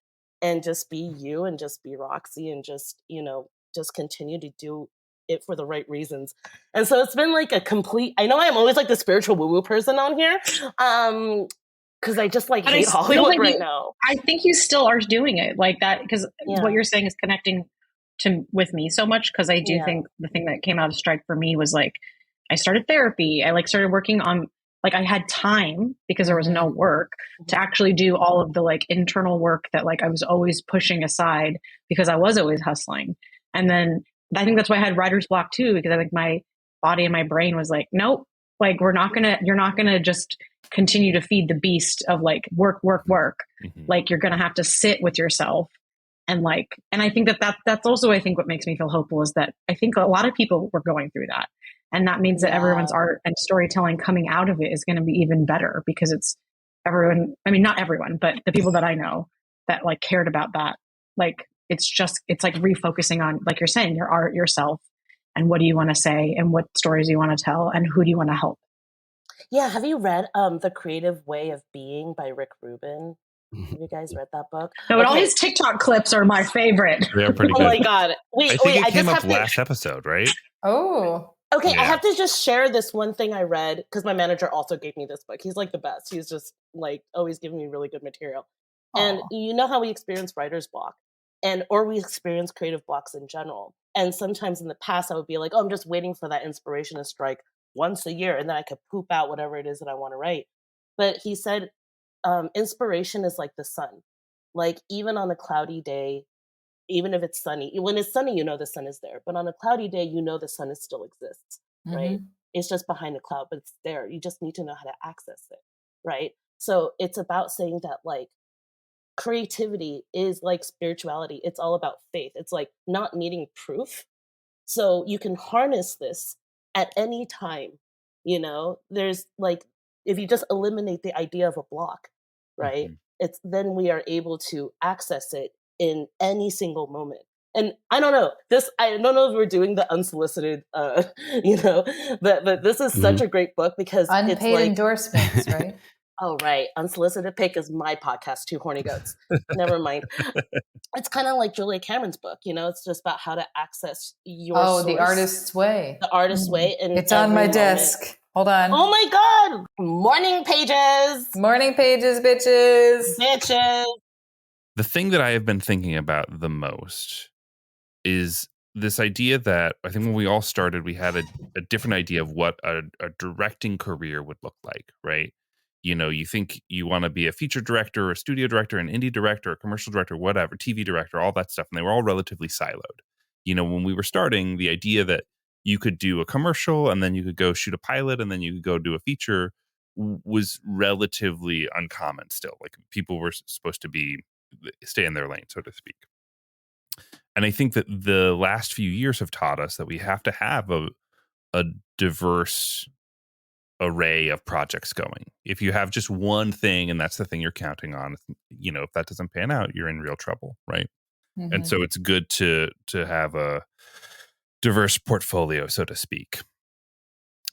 And just be you and just be Roxy and just, just continue to do it for the right reasons. And so it's been like a complete, I know I'm always like the spiritual woo-woo person on here. Because I just like hate Hollywood right now. I think you still are doing it like that, because what you're saying is connecting with me so much. Because I do think the thing that came out of strike for me was like, I started therapy. I like started working on, like, I had time because there was no work to actually do all of the like internal work that like I was always pushing aside because I was always hustling. And then I think that's why I had writer's block too, because I think my body and my brain was like, nope, like you're not gonna just continue to feed the beast of like work. Like you're gonna have to sit with yourself and I think that's also, I think what makes me feel hopeful is that I think a lot of people were going through that. And that means that everyone's art and storytelling coming out of it is going to be even better, because it's everyone. I mean, not everyone, but the people that I know that like cared about that. Like, it's like refocusing on, like you're saying, your art, yourself, and what do you want to say and what stories you want to tell and who do you want to help? Yeah. Have you read The Creative Way of Being by Rick Rubin? Have you guys read that book? No, but all his TikTok clips are my favorite. They're pretty good. Oh my God. I think it came up last episode, right? Oh. Okay, I have to just share this one thing I read, because my manager also gave me this book. He's like the best. He's just like always giving me really good material. Aww. And you know how we experience writer's block or we experience creative blocks in general. And sometimes in the past I would be like, oh, I'm just waiting for that inspiration to strike once a year and then I could poop out whatever it is that I want to write. But he said, inspiration is like the sun. Like even on a cloudy day, even if it's sunny, when it's sunny, the sun is there. But on a cloudy day, the sun still exists, right? It's just behind a cloud, but it's there. You just need to know how to access it, right? So it's about saying that like creativity is like spirituality. It's all about faith. It's like not needing proof. So you can harness this at any time, there's like, if you just eliminate the idea of a block, right? It's then we are able to access it in any single moment. And I don't know this. I don't know if we're doing the unsolicited, but this is such a great book because unpaid it's like, endorsements, right? Oh, right. Unsolicited Pick is my podcast, Two Horny Goats. Never mind. It's kind of like Julia Cameron's book. It's just about how to access your source, The Artist's Way. The Artist's Way. And it's on my desk. Hold on. Oh my God. Morning pages. Morning pages, bitches. Bitches. The thing that I have been thinking about the most is this idea that I think when we all started, we had a different idea of what a directing career would look like, right? You think you want to be a feature director, a studio director, an indie director, a commercial director, whatever, TV director, all that stuff. And they were all relatively siloed. When we were starting, the idea that you could do a commercial and then you could go shoot a pilot and then you could go do a feature was relatively uncommon still. Like people were supposed to stay in their lane, so to speak. And I think that the last few years have taught us that we have to have a diverse array of projects going. If you have just one thing and that's the thing you're counting on, if that doesn't pan out, you're in real trouble, right? Mm-hmm. And so it's good to have a diverse portfolio, so to speak.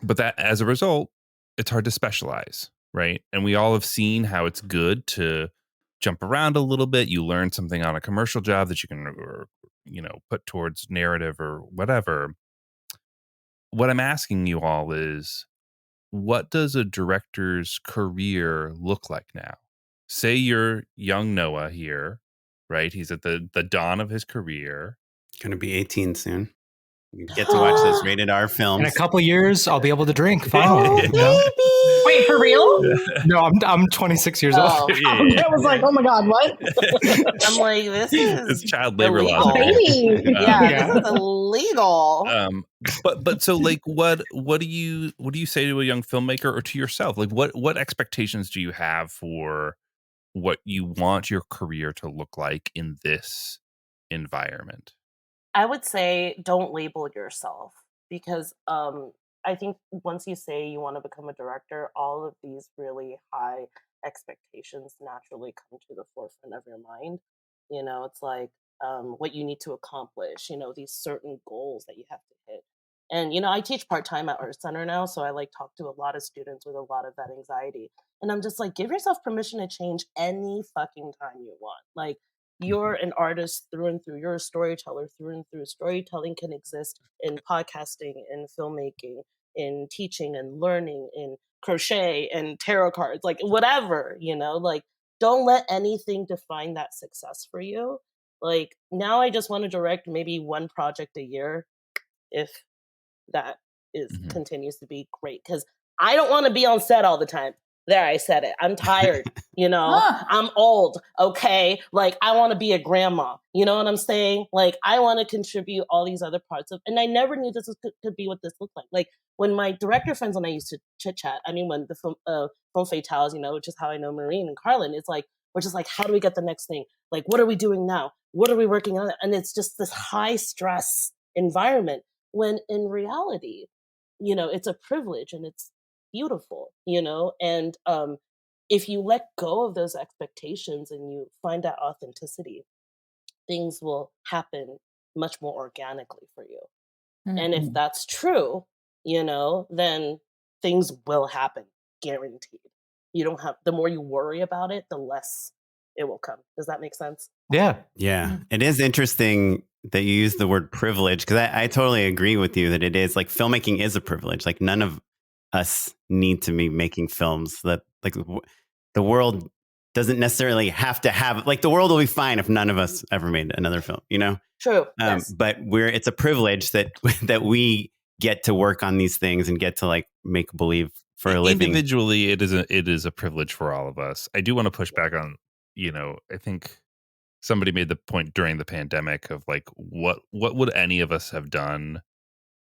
But that, as a result, it's hard to specialize, right? And we all have seen how it's good to jump around a little bit. You learn something on a commercial job that you can, put towards narrative or whatever. What I'm asking you all is, what does a director's career look like now? Say you're young Noah here, right? He's at the dawn of his career. Going to be 18 soon. You get to watch those rated R films. In a couple years, I'll be able to drink. Finally. Wait, for real? No, I'm 26 years old. I was like, oh my God, what? I'm like, this is child labor illegal. law. Baby. This is illegal. But so like, what do you say to a young filmmaker or to yourself? Like, what expectations do you have for what you want your career to look like in this environment? I would say don't label yourself because I think once you say you want to become a director, all of these really high expectations naturally come to the forefront of your mind. It's like what you need to accomplish, these certain goals that you have to hit. And, I teach part-time at Art Center now, so I talk to a lot of students with a lot of that anxiety. And I'm just like, give yourself permission to change any fucking time you want. Like, you're an artist through and through. You're a storyteller through and through. Storytelling can exist in podcasting, in filmmaking, in teaching and learning, in crochet and tarot cards, like whatever, like don't let anything define that success for you. Like now I just want to direct maybe one project a year if that is continues to be great. Because I don't want to be on set all the time. There, I said it. I'm tired, I'm old, okay? Like, I want to be a grandma, you know what I'm saying? Like, I want to contribute all these other parts of, and I never knew this could be what this looked like. Like, when my director friends and I used to chit-chat, I mean, when the film fatales, which is how I know Maureen and Carlyn, it's like, we're just like, how do we get the next thing? Like, what are we doing now? What are we working on? And it's just this high stress environment, when in reality, it's a privilege and it's beautiful, and if you let go of those expectations and you find that authenticity, things will happen much more organically for you. And if that's true, then things will happen, guaranteed. You don't have, the more you worry about it, the less it will come. Does that make sense? Yeah. It is interesting that you use the word privilege, because I totally agree with you that it is, like, filmmaking is a privilege. Like, none of us need to be making films. That, like, the world doesn't necessarily have to have, like, the world will be fine if none of us ever made another film, True. Yes. But it's a privilege that we get to work on these things and get to, like, make believe for a living. Individually, it is a privilege for all of us. I do want to push back on, I think somebody made the point during the pandemic of, like, what would any of us have done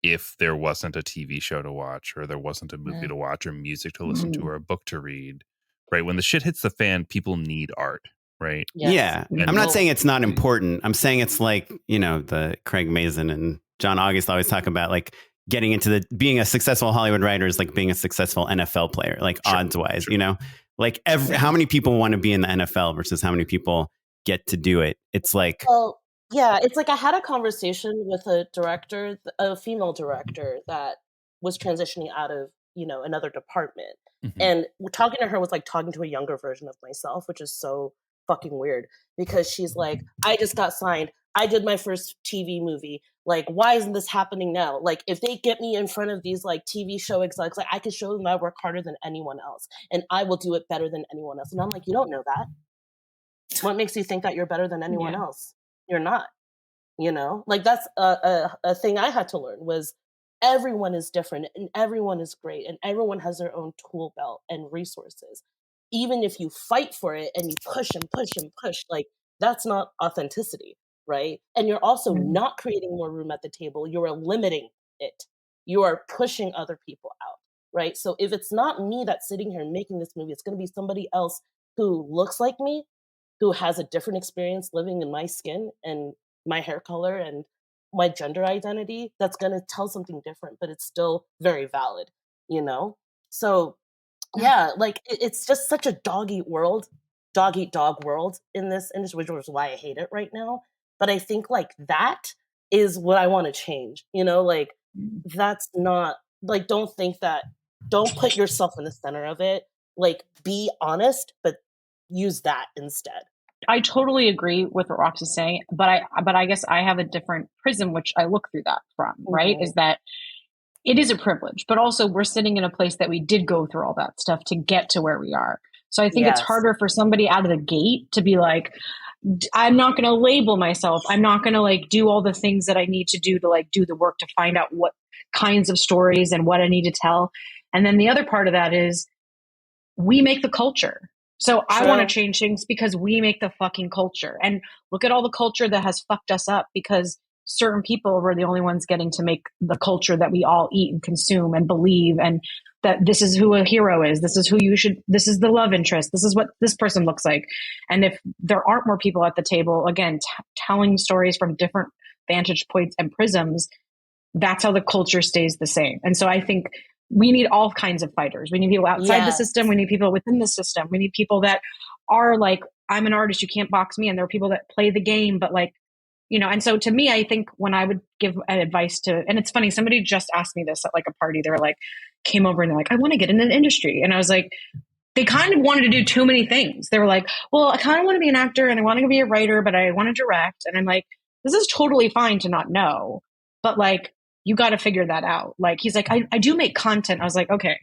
if there wasn't a TV show to watch, or there wasn't a movie to watch, or music to listen to, or a book to read, right? When the shit hits the fan, people need art, right? Yes. Yeah. And I'm not saying it's not important. I'm saying it's like, the Craig Mazin and John August always talk about, like, getting into being a successful Hollywood writer is like being a successful NFL player, like, odds wise, like how many people want to be in the NFL versus how many people get to do it. It's like, well, Yeah, it's like I had a conversation with a director, a female director that was transitioning out of, another department. Mhm. And talking to her was like talking to a younger version of myself, which is so fucking weird because she's like, I just got signed. I did my first TV movie. Like, why isn't this happening now? Like, if they get me in front of these like TV show execs, like I can show them I work harder than anyone else and I will do it better than anyone else. And I'm like, you don't know that. What makes you think that you're better than anyone else? You're not. Like that's a thing I had to learn was everyone is different and everyone is great and everyone has their own tool belt and resources. Even if you fight for it and you push and push and push, like that's not authenticity, right? And you're also not creating more room at the table. You are limiting it. You are pushing other people out, right? So if it's not me that's sitting here making this movie, it's going to be somebody else who looks like me, who has a different experience living in my skin and my hair color and my gender identity that's going to tell something different, but it's still very valid, So yeah, like it's just such a dog eat dog world in this industry, which is why I hate it right now. But I think like that is what I want to change, like that's not like, don't put yourself in the center of it. Like be honest, but use that instead. I totally agree with what Roxy's saying, but I guess I have a different prism which I look through that from, right? Is that it is a privilege, but also we're sitting in a place that we did go through all that stuff to get to where we are. So I think it's harder for somebody out of the gate to be like, I'm not going to label myself. I'm not going to like do all the things that I need to do to like do the work to find out what kinds of stories and what I need to tell. And then the other part of that is we make the culture. So I want to change things because we make the fucking culture. And look at all the culture that has fucked us up because certain people were the only ones getting to make the culture that we all eat and consume and believe. And that this is who a hero is. This is who this is the love interest. This is what this person looks like. And if there aren't more people at the table, again, telling stories from different vantage points and prisms, that's how the culture stays the same. And so I think we need all kinds of fighters. We need people outside the system. We need people within the system. We need people that are like, I'm an artist, you can't box me. And there are people that play the game, but like, and so to me, I think when I would give advice and it's funny, somebody just asked me this at like a party. They were like, came over and they're like, I want to get in an industry. And I was like, they kind of wanted to do too many things. They were like, well, I kind of want to be an actor and I want to be a writer, but I want to direct. And I'm like, this is totally fine to not know, but like, you got to figure that out. Like, he's like, I do make content. I was like, okay,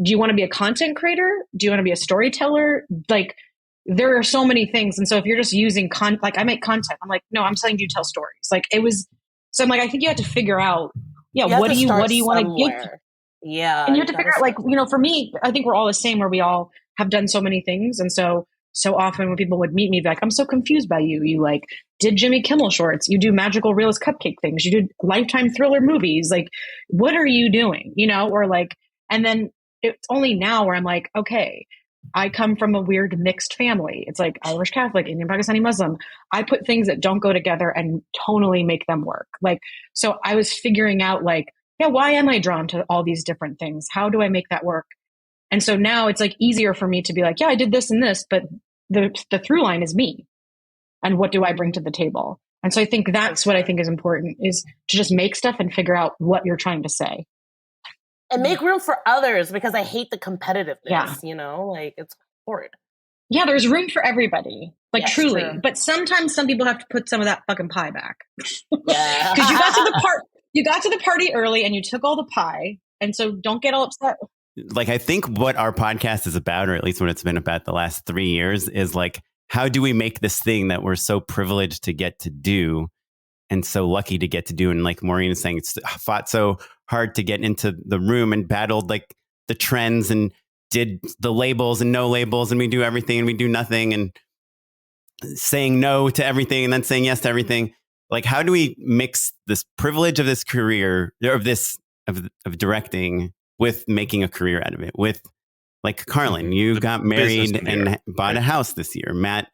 do you want to be a content creator? Do you want to be a storyteller? Like, there are so many things. And so if you're just using like I make content, I'm like, no, I'm telling you to tell stories. Like it was, so I'm like, I think you have to figure out, what do you want to give? Yeah. And you have to figure out like, for me, I think we're all the same where we all have done so many things. And so often when people would meet me, be like, I'm so confused by you. You like did Jimmy Kimmel shorts. You do magical realist cupcake things. You do Lifetime thriller movies. Like, what are you doing? Or like, and then it's only now where I'm like, okay, I come from a weird mixed family. It's like Irish Catholic, Indian Pakistani Muslim. I put things that don't go together and tonally make them work. Like, so I was figuring out like, why am I drawn to all these different things? How do I make that work? And so now it's like easier for me to be like, I did this and this, but the through line is me. And what do I bring to the table? And so I think that's what I think is important, is to just make stuff and figure out what you're trying to say. And make room for others, because I hate the competitiveness, like it's horrid. Yeah, there's room for everybody. Like truly. True. But sometimes some people have to put some of that fucking pie back. Yeah. Because you got to the party early and you took all the pie. And so don't get all upset. Like, I think what our podcast is about, or at least what it's been about the last 3 years, is like, how do we make this thing that we're so privileged to get to do and so lucky to get to do? And like Maureen is saying, it's fought so hard to get into the room and battled like the trends and did the labels and no labels, and we do everything and we do nothing, and saying no to everything and then saying yes to everything. Like, how do we mix this privilege of this career, of this of directing, with making a career out of it? With like Carlyn, you got married and bought a house this year. Matt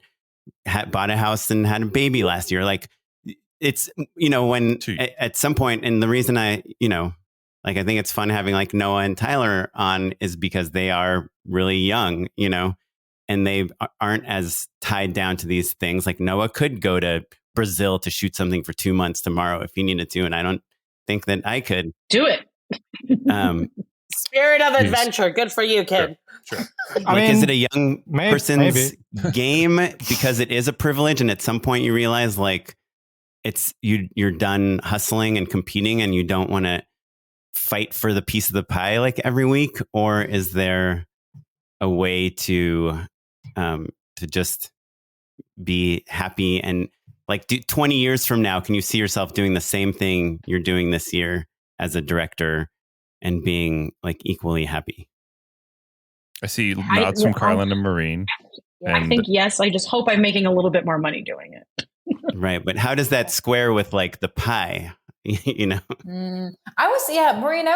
bought a house and had a baby last year. Like, it's, when at some point, and the reason I think it's fun having like Noah and Tyler on is because they are really young, and they aren't as tied down to these things. Like Noah could go to Brazil to shoot something for 2 months tomorrow if you needed to. And I don't think that I could. Do it. Spirit of adventure. Good for you, kid. Sure. I mean, is it a young person's maybe. game because it is a privilege, and at some point you realize like you're done hustling and competing, and you don't want to fight for the piece of the pie like every week? Or is there a way to just be happy and like 20 years from now, can you see yourself doing the same thing you're doing this year as a director and being like equally happy? I see nods from Carlyn and Maureen. I think yes. I just hope I'm making a little bit more money doing it. Right. But how does that square with like the pie? You know? Maureen, I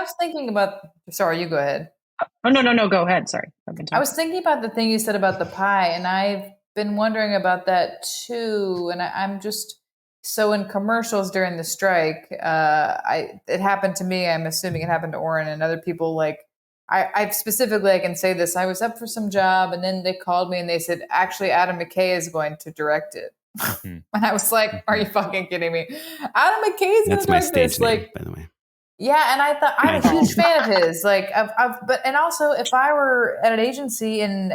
was thinking about, sorry, you go ahead. Oh, no, go ahead. Sorry. I was thinking about the thing you said about the pie, and I've been wondering about that too. And I'm just, so in commercials during the strike, it happened to me. I'm assuming it happened to Oren and other people. Like I specifically, I can say this, I was up for some job, and then they called me and they said, actually, Adam McKay is going to direct it. And I was like, are you fucking kidding me? Adam McKay is going to direct this. Name, like, by the way. Yeah, and I thought I'm a huge fan of his. Like, but also, if I were at an agency and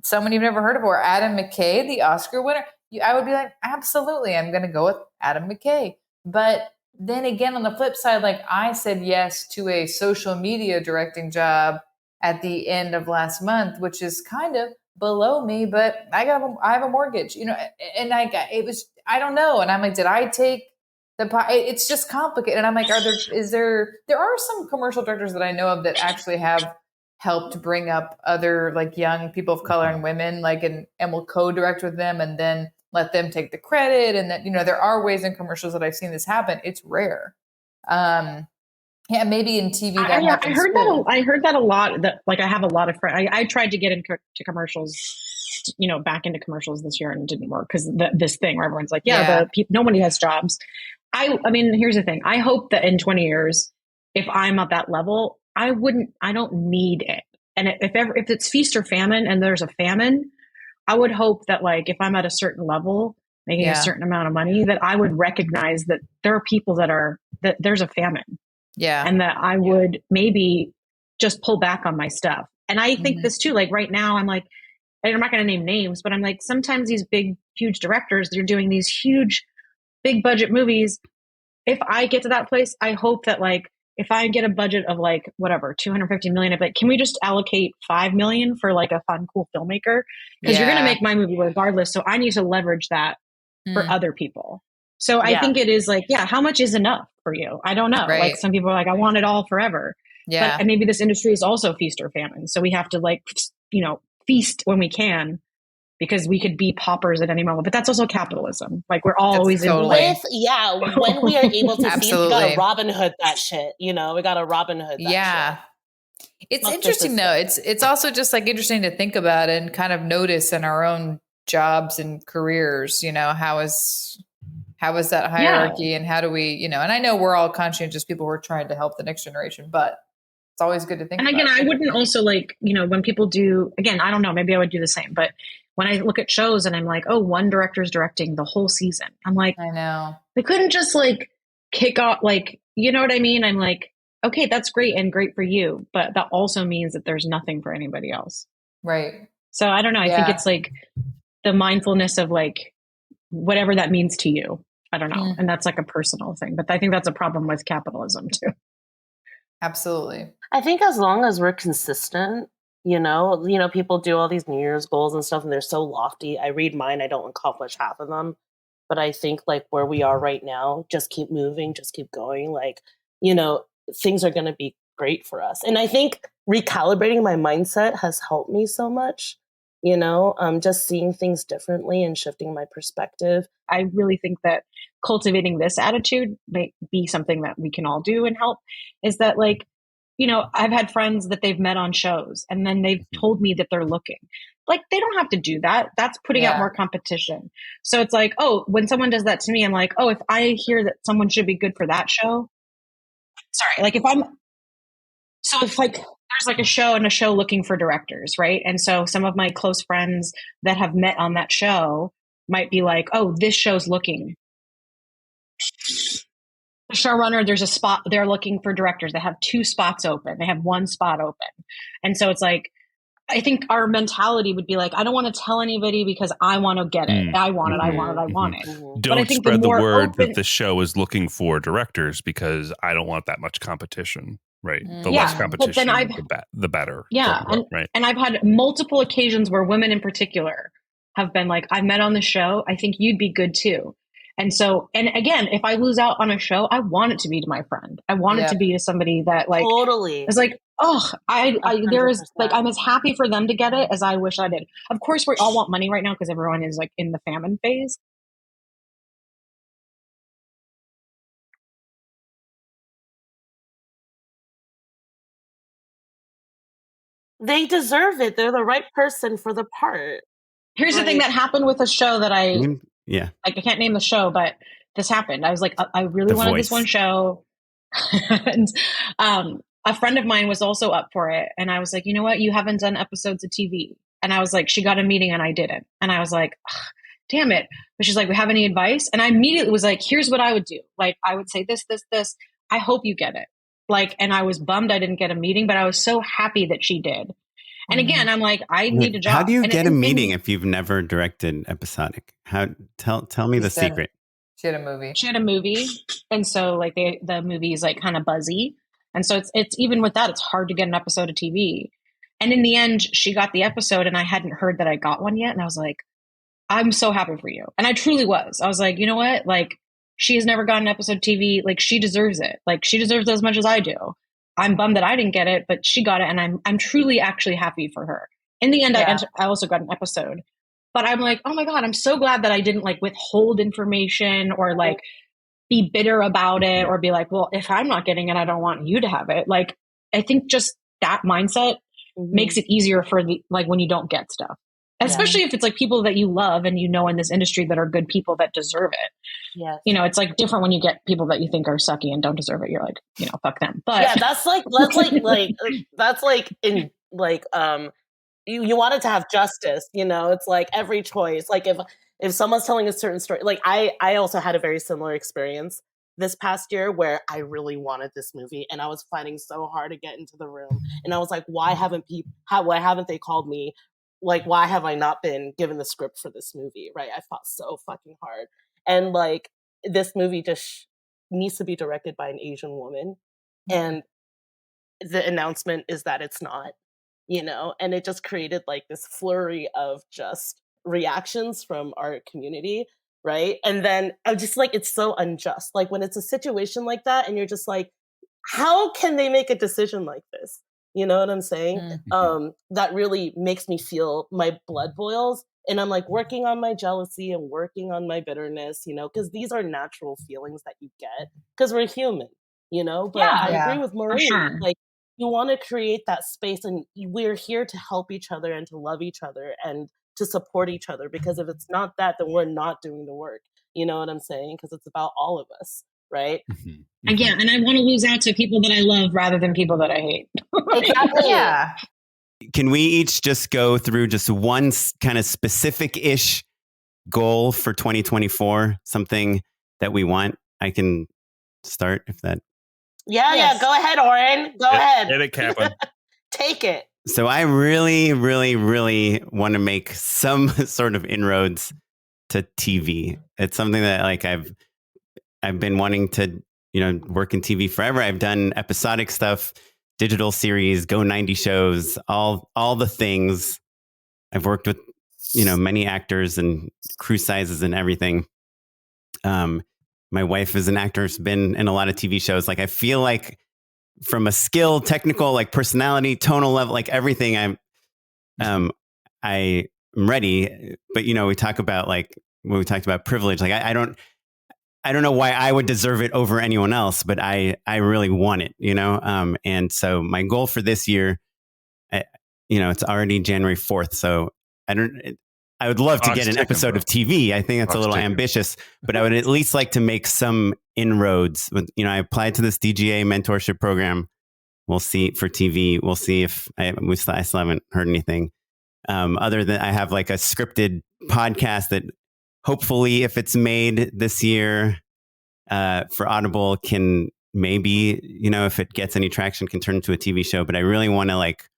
someone you've never heard of, or Adam McKay, the Oscar winner, I would be like, absolutely, I'm going to go with Adam McKay. But then again, on the flip side, like I said yes to a social media directing job at the end of last month, which is kind of below me, but I have a mortgage, and I don't know, and I'm like, did I take it's just complicated. And I'm like, there are some commercial directors that I know of that actually have helped bring up other like young people of color and women, like, and will co-direct with them and then let them take the credit. And that, there are ways in commercials that I've seen this happen. It's rare. Yeah, maybe in TV. I heard that a lot. That like I have a lot of friends. I tried to get into commercials, back into commercials this year, and it didn't work because this thing where everyone's like, nobody has jobs. I mean, here's the thing. I hope that in 20 years, if I'm at that level, I don't need it. And if it's feast or famine and there's a famine, I would hope that like, if I'm at a certain level, making a certain amount of money, that I would recognize that there are people that there's a famine. Yeah. And that I would maybe just pull back on my stuff. And I think this too, like right now, I'm like, I'm not going to name names, but I'm like, sometimes these big, huge directors, they're doing these huge, big budget movies. If I get to that place, I hope that like, if I get a budget of like, whatever, 250 million, I'm like, can we just allocate 5 million for like a fun, cool filmmaker? Because you're going to make my movie regardless. So I need to leverage that for other people. So I think it is like, how much is enough for you? I don't know. Right. Like some people are like, I want it all forever. Yeah. But maybe this industry is also feast or famine. So we have to like, feast when we can, because we could be paupers at any moment. But that's also capitalism. Like we're always when we are able to feast, we gotta Robin Hood that shit. We gotta Robin Hood that shit. It's interesting though. It's also just like interesting to think about and kind of notice in our own jobs and careers, how is that hierarchy and how do we, and I know we're all conscientious people who are trying to help the next generation, but it's always good to think about. And again, I wouldn't also like, when people do, again, I don't know, maybe I would do the same, but when I look at shows and I'm like, oh, one director's directing the whole season. I'm like, I know. They couldn't just like kick off, like, you know what I mean? I'm like, okay, that's great and great for you. But that also means that there's nothing for anybody else. Right. So I don't know. I think it's like the mindfulness of like, whatever that means to you. I don't know. And that's like a personal thing. But I think that's a problem with capitalism too. Absolutely. I think as long as we're consistent, people do all these New Year's goals and stuff, and they're so lofty. I read mine, I don't accomplish half of them. But I think like where we are right now, just keep moving, just keep going. Like, things are going to be great for us. And I think recalibrating my mindset has helped me so much, just seeing things differently and shifting my perspective. I really think that cultivating this attitude may be something that we can all do and help, is that like, I've had friends that they've met on shows and then they've told me that they're looking. Like, they don't have to do that. That's putting out more competition. So it's like, oh, when someone does that to me, I'm like, oh, if I hear that someone should be good for that show. Sorry. Like if like there's like a show looking for directors, right? And so some of my close friends that have met on that show might be like, oh, this show's looking. The showrunner, there's a spot, they're looking for directors. They have 2 spots open. They have 1 spot open. And so it's like, I think our mentality would be like, I don't want to tell anybody because I want to get it. I want it. I want it. I want it. Don't But I think spread the word open, that the show is looking for directors because I don't want that much competition. Right. The Yeah, less but competition, then the better. Yeah. Right. And I've had multiple occasions where women in particular have been like, I met on the show. I think you'd be good too. And so, and again, if I lose out on a show, I want it to be to my friend. I want it to be to somebody that like, totally is like, oh, there is like, I'm as happy for them to get it as I wish I did. Of course, we all want money right now because everyone is like in the famine phase. They deserve it. They're the right person for the part. Here's the thing that happened with a show that yeah. Like, I can't name the show, but this happened. I was like, I really wanted this one show. And a friend of mine was also up for it. And I was like, you know what? You haven't done episodes of TV. And I was like, she got a meeting and I didn't. And I was like, damn it. But she's like, we have any advice? And I immediately was like, here's what I would do. Like, I would say this. I hope you get it. Like, and I was bummed I didn't get a meeting, but I was so happy that she did. And again, I'm like, I need a job. How do you get a meeting if you've never directed episodic? Tell me the secret. She had a movie. She had a movie. And so like the movie is like kind of buzzy. And so it's even with that, it's hard to get an episode of TV. And in the end, she got the episode and I hadn't heard that I got one yet. And I was like, I'm so happy for you. And I truly was. I was like, you know what? Like, she has never gotten an episode of TV. Like, she deserves it. Like, she deserves it as much as I do. I'm bummed that I didn't get it, but she got it. And I'm truly actually happy for her. In the end, I also got an episode. But I'm like, oh my God, I'm so glad that I didn't like withhold information or like be bitter about it or be like, well, if I'm not getting it, I don't want you to have it. Like, I think just that mindset makes it easier for the, like when you don't get stuff, especially if it's like people that you love and you know in this industry that are good people that deserve it. Yeah. You know, it's like different when you get people that you think are sucky and don't deserve it. You're like, you know, fuck them. But yeah, that's like in like, you wanted to have justice, you know, it's like every choice, like if someone's telling a certain story, like I also had a very similar experience this past year where I really wanted this movie and I was fighting so hard to get into the room. And I was like, why haven't they called me? Like, why have I not been given the script for this movie? Right. I fought so fucking hard. And like, this movie just needs to be directed by an Asian woman. And the announcement is that it's not, you know, and it just created like this flurry of just reactions from our community. Right. And then I'm just like, it's so unjust. Like when it's a situation like that and you're just like, how can they make a decision like this? You know what I'm saying? That really makes me feel my blood boils. And I'm like working on my jealousy and working on my bitterness, you know, because these are natural feelings that you get because we're human, you know. But I agree with Maureen. Sure. Like, you want to create that space and we're here to help each other and to love each other and to support each other, because if it's not that, then we're not doing the work. You know what I'm saying? Because it's about all of us, right? Again, and I want to lose out to people that I love rather than people that I hate. Exactly. Yeah. Can we each just go through just one kind of specific-ish goal for 2024? Something that we want? I can start if that... Yeah, go ahead, Oren. Go ahead. Hit it, Kaplan. Take it. So I really, really, really want to make some sort of inroads to TV. It's something that like I've been wanting to, you know, work in TV forever. I've done episodic stuff, digital series, Go 90 shows, all the things. I've worked with, you know, many actors and crew sizes and everything. My wife is an actor, has been in a lot of TV shows. Like I feel like from a skill, technical, like personality, tonal level, like everything, I'm ready. But you know, we talk about like when we talked about privilege, like I don't know why I would deserve it over anyone else, but I really want it, you know? And so my goal for this year, you know, it's already January 4th. So I would love to get an episode of TV. I think that's a little ambitious, but I would at least like to make some inroads with, you know, I applied to this DGA mentorship program. We'll see for TV. We'll see if I still haven't heard anything. Other than I have like a scripted podcast that hopefully, if it's made this year for Audible, can maybe, if it gets any traction, can turn into a TV show. But I really want to like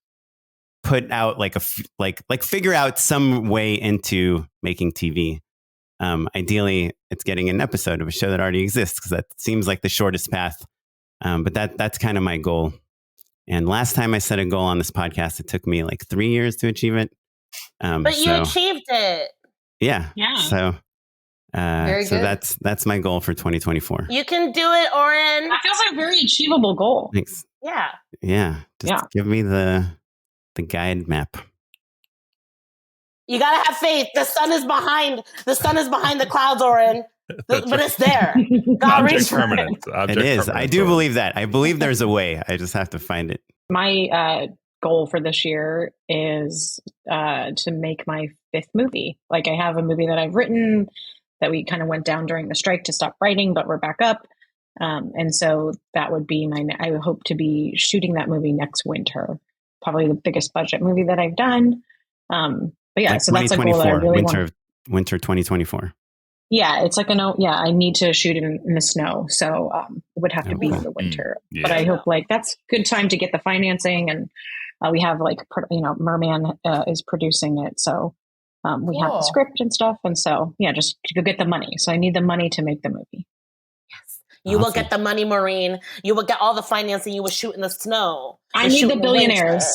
put out like figure out some way into making TV. Ideally, it's getting an episode of a show that already exists, because that seems like the shortest path. But that's kind of my goal. And last time I set a goal on this podcast, it took me like 3 years to achieve it. But you achieved it. Yeah. So, Very so good. that's my goal for 2024. You can do it, Oren. That feels like a very achievable goal. Thanks. Yeah. Yeah. Just give me the guide map. You gotta have faith. The sun is behind the clouds, Oren. But it's there. God reach for permanent. It is. I do believe that. I believe there's a way. I just have to find it. My goal for this year is to make my 5th movie. Like, I have a movie that I've written that we kind of went down during the strike to stop writing, but we're back up. And so that would be I would hope to be shooting that movie next winter. Probably the biggest budget movie that I've done. But yeah, like so that's a goal that I really want. Winter 2024. Yeah, it's like I need to shoot in the snow. So it would have to be in the winter. Yeah. But I hope that's good time to get the financing. And we have Merman is producing it. So we have the script and stuff. And so, just to get the money. So I need the money to make the movie. You will get the money, Maureen. You will get all the financing. You will shoot in the snow. I need the billionaires.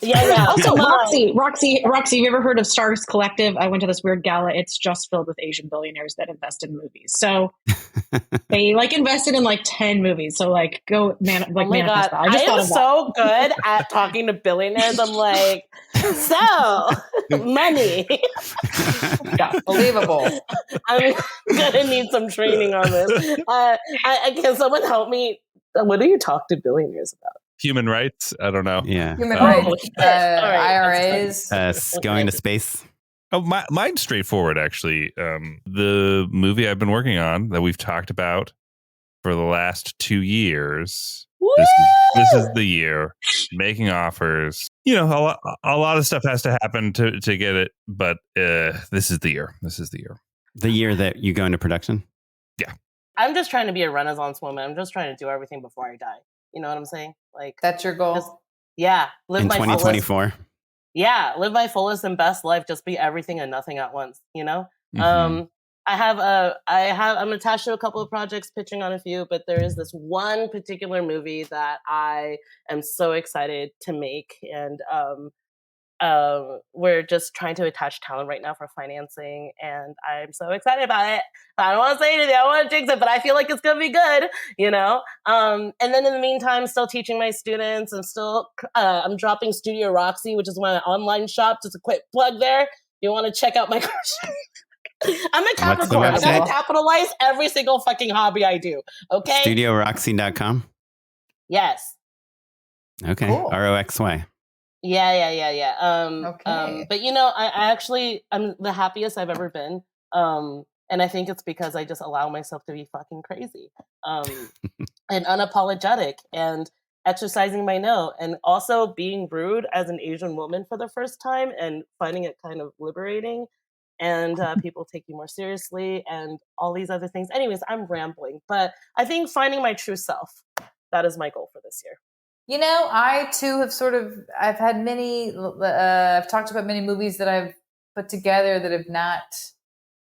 Yeah. Also, Roxy, have you ever heard of Stars Collective? I went to this weird gala. It's just filled with Asian billionaires that invest in movies. So they invested in 10 movies. So go manifest that. I am so good at talking to billionaires. I'm like, so money. Believable. I'm gonna need some training on this. Can someone help me? What do you talk to billionaires about? Human rights? I don't know. Yeah. Human rights, IRAs. Going to space. Oh, mine's straightforward, actually. The movie I've been working on that we've talked about for the last 2 years. This is the year. Making offers. A lot of stuff has to happen to get it, but this is the year. The year that you go into production? Yeah. I'm just trying to be a Renaissance woman. I'm just trying to do everything before I die. You know what I'm saying? That's your goal. Live in my 2024. Fullest, live my fullest and best life. Just be everything and nothing at once. Mm-hmm. I'm attached to a couple of projects, pitching on a few, but there is this one particular movie that I am so excited to make, and we're just trying to attach talent right now for financing, and I'm so excited about it. I don't want to say anything, I don't want to jinx it, but I feel like it's gonna be good, and then in the meantime, still teaching my students, and still I'm dropping StudioRoxy, which is my online shop. Just a quick plug there. If you want to check out my course. I'm a Capricorn. I gotta capitalize every single fucking hobby I do. Okay. StudioRoxy.com. Yes. Okay. Cool. ROXY. Yeah. Okay. But I'm the happiest I've ever been. And I think it's because I just allow myself to be fucking crazy. And unapologetic, and exercising my no, and also being rude as an Asian woman for the first time, and finding it kind of liberating, and people take you more seriously, and all these other things. Anyways, I'm rambling, but I think finding my true self, that is my goal for this year. I too have I've had many, I've talked about many movies that I've put together that have not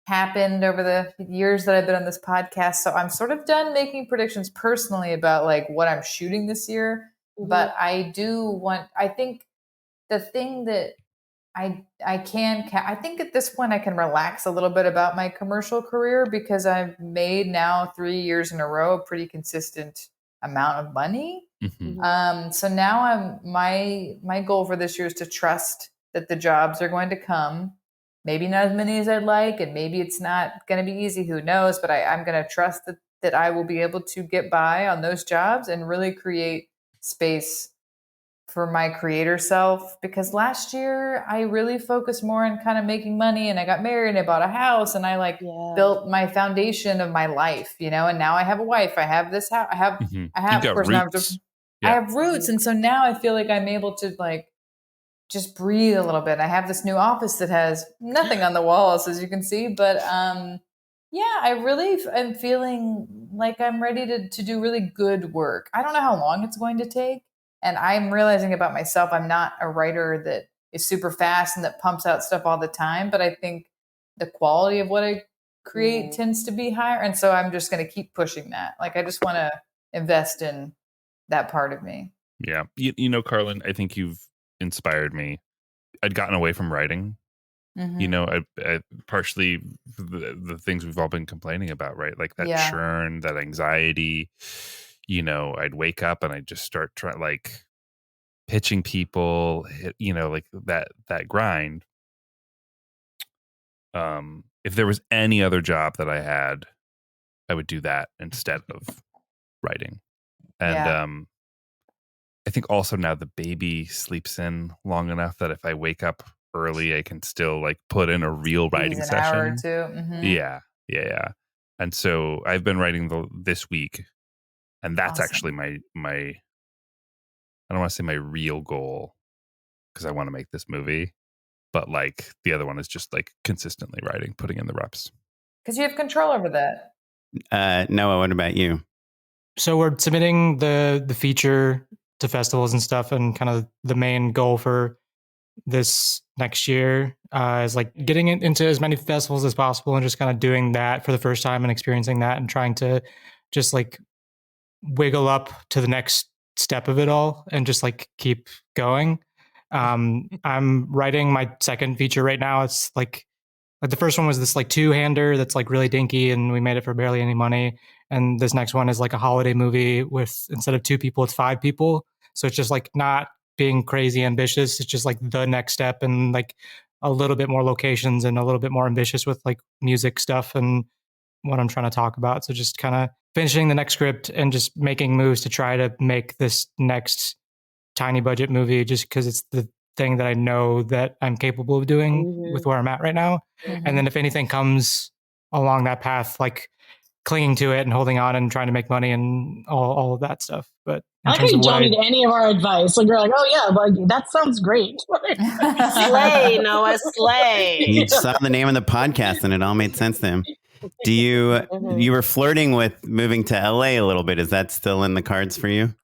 happened over the years that I've been on this podcast. So I'm sort of done making predictions personally about what I'm shooting this year. Mm-hmm. But I think the thing that I think at this point I can relax a little bit about my commercial career, because I've made now 3 years in a row a pretty consistent amount of money. Mm-hmm. So now my goal for this year is to trust that the jobs are going to come. Maybe not as many as I'd like, and maybe it's not going to be easy. Who knows? But I'm going to trust that I will be able to get by on those jobs and really create space for my creator self. Because last year I really focused more on kind of making money, and I got married and I bought a house, and I built my foundation of my life, and now I have a wife. I have this house. I have of course, roots. I have roots. And so now I feel like I'm able to just breathe a little bit. I have this new office that has nothing on the walls, as you can see, but yeah, I really am feeling like I'm ready to do really good work. I don't know how long it's going to take. And I'm realizing about myself, I'm not a writer that is super fast and that pumps out stuff all the time, but I think the quality of what I create tends to be higher. And so I'm just going to keep pushing that. Like, I just want to invest in that part of me. Yeah. You know, Carlyn, I think you've inspired me. I'd gotten away from writing. Mm-hmm. You know, I partially the things we've all been complaining about, right? Like that churn, that anxiety. You know, I'd wake up and I'd just start trying, like, pitching people, you know, like that grind. If there was any other job that I had, I would do that instead of writing. And I think also now the baby sleeps in long enough that if I wake up early, I can still like put in a real writing session. Hour or two. Mm-hmm. Yeah. And so I've been writing this week, and that's actually my I don't want to say my real goal, because I want to make this movie, but like the other one is just like consistently writing, putting in the reps. Because you have control over that. Noah, what about you? So we're submitting the feature to festivals and stuff, and kind of the main goal for this next year is like getting it into as many festivals as possible, and just kind of doing that for the first time and experiencing that, and trying to just like wiggle up to the next step of it all and just like keep going. I'm writing my second feature right now. It's like the first one was this like 2-hander that's like really dinky, and we made it for barely any money. And this next one is like a holiday movie with, instead of 2 people, it's 5 people. So it's just like not being crazy ambitious. It's just like the next step, and like a little bit more locations and a little bit more ambitious with like music stuff and what I'm trying to talk about. So just kind of finishing the next script and just making moves to try to make this next tiny budget movie, just because it's the thing that I know that I'm capable of doing with where I'm at right now. And then if anything comes along that path, like clinging to it and holding on and trying to make money and all of that stuff. But I like how you don't need any of our advice. Like, you're like, oh yeah, like that sounds great. Slay, Noah, slay. You saw the name of the podcast and it all made sense to him. Do you you were flirting with moving to LA a little bit? Is that still in the cards for you?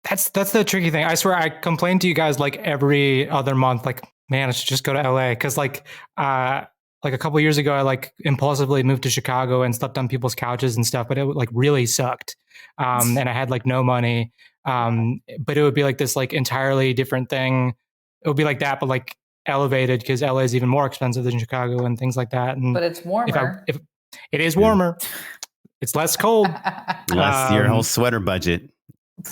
That's the tricky thing. I swear I complain to you guys like every other month, like, man, I should just go to LA. Cause like a couple of years ago, I like impulsively moved to Chicago and slept on people's couches and stuff, but it like really sucked. And I had like no money. But it would be like this like entirely different thing. It would be like that, but like elevated, because LA is even more expensive than Chicago and things like that. And but it's warmer. If it is warmer, it's less cold. Less your whole sweater budget.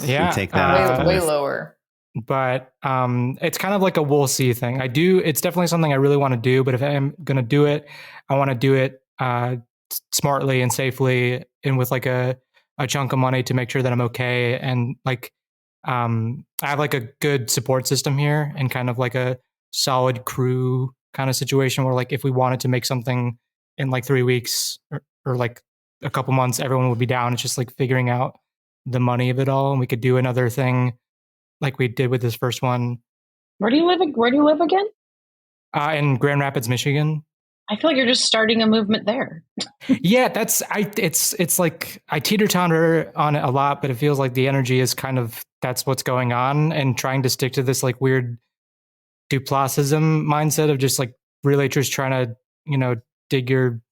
Yeah, take that way lower. But it's kind of like a we'll see thing. It's definitely something I really want to do, but if I'm going to do it, I want to do it smartly and safely, and with like a chunk of money to make sure that I'm okay. And like, I have like a good support system here, and kind of like a solid crew kind of situation where like, if we wanted to make something in like 3 weeks or like a couple months, everyone would be down. It's just like figuring out the money of it all, and we could do another thing like we did with this first one. Where do you live again? In Grand Rapids, Michigan. I feel like you're just starting a movement there. Yeah, it's like I teeter-totter on it a lot, but it feels like the energy is kind of, that's what's going on, and trying to stick to this like weird Duplassism mindset of just like really just trying to, dig your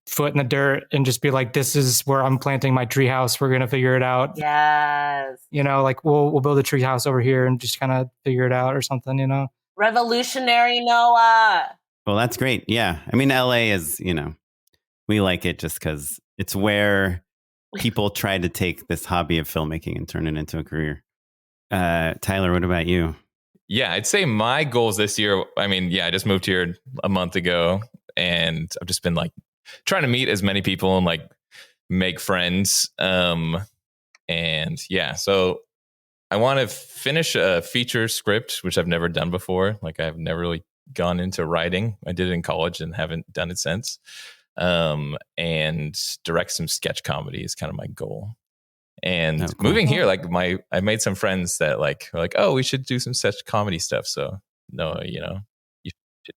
foot in the dirt and just be like, this is where I'm planting my treehouse. We're gonna figure it out. Yes. Like we'll build a treehouse over here and just kind of figure it out or something. Revolutionary Noah. Well, that's great. Yeah, I mean, LA is, we like it just because it's where people try to take this hobby of filmmaking and turn it into a career. Tyler, what about you? Yeah, I'd say my goals this year. I mean, I just moved here a month ago, and I've just been like trying to meet as many people and like make friends. So I want to finish a feature script, which I've never done before. Like I've never really gone into writing. I did it in college and haven't done it since. And direct some sketch comedy is kind of my goal. And Oh, cool. moving here, like I made some friends that like were like, oh, we should do some such comedy stuff. So no, you should.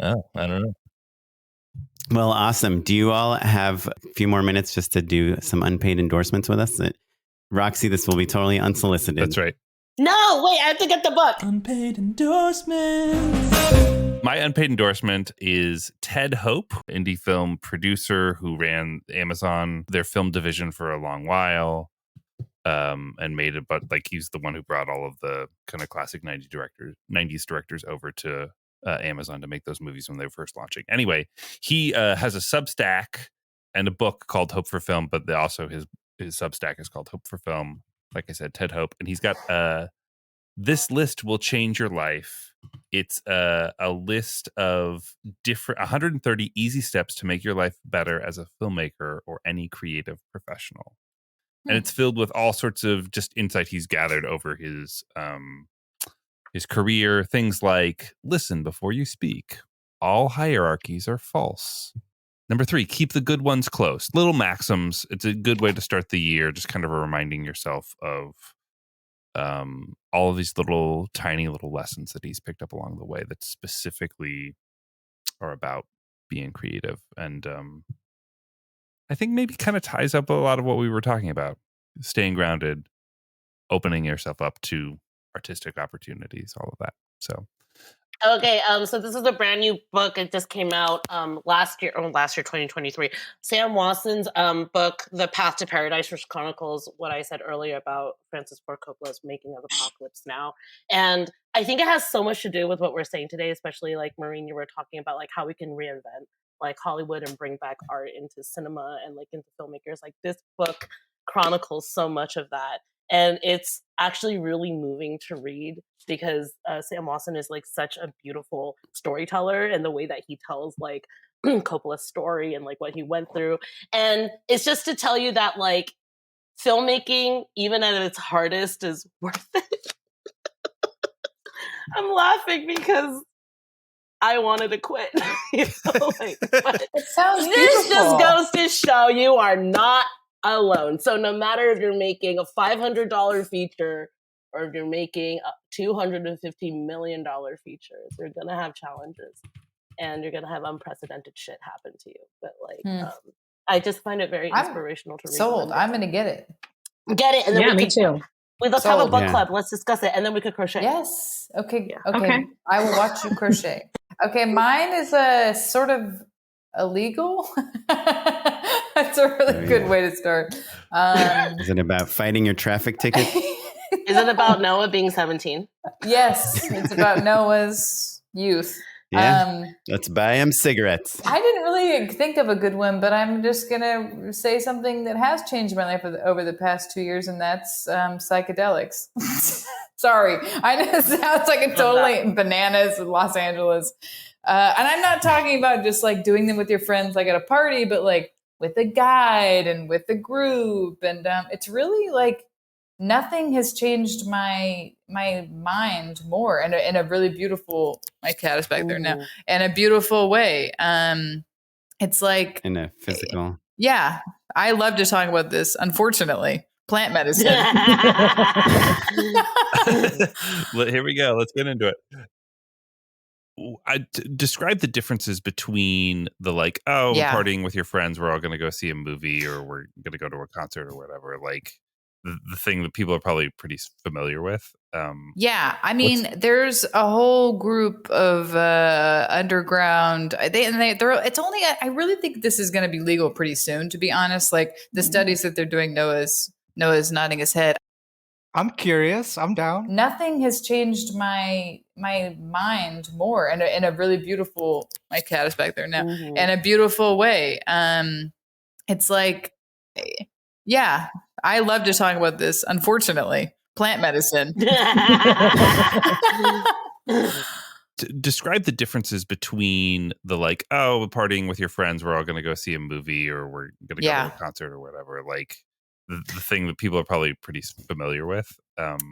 Oh, I don't know. Well, awesome. Do you all have a few more minutes just to do some unpaid endorsements with us? Roxy, this will be totally unsolicited. That's right. No, wait, I have to get the book. Unpaid endorsement. My unpaid endorsement is Ted Hope, indie film producer who ran Amazon, their film division for a long while, and made it. But like he's the one who brought all of the kind of classic 90s directors over to Amazon to make those movies when they were first launching. Anyway, he has a Substack and a book called Hope for Film, but also his Substack is called Hope for Film. Like I said, Ted Hope, and he's got This List Will Change Your Life. It's a list of 130 easy steps to make your life better as a filmmaker or any creative professional. And it's filled with all sorts of just insight he's gathered over his career. Things like, listen before you speak. All hierarchies are false. Number 3, keep the good ones close. Little maxims. It's a good way to start the year, just kind of reminding yourself of all of these tiny little lessons that he's picked up along the way that specifically are about being creative. And I think maybe kind of ties up a lot of what we were talking about. Staying grounded, opening yourself up to artistic opportunities, all of that. So Okay, so this is a brand new book. It just came out last year, 2023. Sam Watson's book, The Path to Paradise, which chronicles what I said earlier about Francis Ford Coppola's Making of Apocalypse Now. And I think it has so much to do with what we're saying today, especially like Maureen, you were talking about like how we can reinvent like Hollywood and bring back art into cinema and like into filmmakers. Like this book chronicles so much of that. And it's actually really moving to read because Sam Watson is like such a beautiful storyteller and the way that he tells like Coppola's story and like what he went through. And it's just to tell you that like filmmaking, even at its hardest, is worth it. I'm laughing because I wanted to quit. You know, like, but It sounds this beautiful. just goes to show you are not alone. So no matter if you're making a $500 feature or if you're making a $250 million feature, you're going to have challenges and you're going to have unprecedented shit happen to you. But like, I just find it very inspirational to read. Sold. I'm going to get it. Get it. And then Yeah, me too. Let's have a book Yeah. club. Let's discuss it. And then we could crochet. Yes. Okay. Yeah. Okay. I will watch you crochet. Okay. Mine is a sort of illegal. That's a really good way to start. Is it about fighting your traffic ticket? Is it about Noah being 17? Yes. It's about Noah's youth. Yeah. Let's buy him cigarettes. I didn't really think of a good one, but I'm just going to say something that has changed my life over the past 2 years, and that's psychedelics. Sorry. I know it sounds like a totally bananas in Los Angeles. And I'm not talking about just like doing them with your friends, like at a party, but like with a guide and with a group. And it's really like nothing has changed my mind more in a really beautiful, my cat is back there now, in a beautiful way. It's like In a physical. yeah, I love to talk about this. Unfortunately, plant medicine. Here we go. Let's get into it. Describe the differences between the like, we're partying with your friends, we're all going to go see a movie or we're going to go to a concert or whatever. Like the thing that people are probably pretty familiar with. Yeah, I mean, there's a whole group of underground. It's only. I really think this is going to be legal pretty soon. To be honest, like the studies that they're doing, Noah's nodding his head. I'm curious. I'm down. Nothing has changed my mind more in a really beautiful. My cat is back there now in a beautiful way. It's like, yeah, I love to talk about this. Unfortunately, plant medicine. Describe the differences between the like, we're partying with your friends, we're all going to go see a movie or we're going to go to a concert or whatever. Like the thing that people are probably pretty familiar with.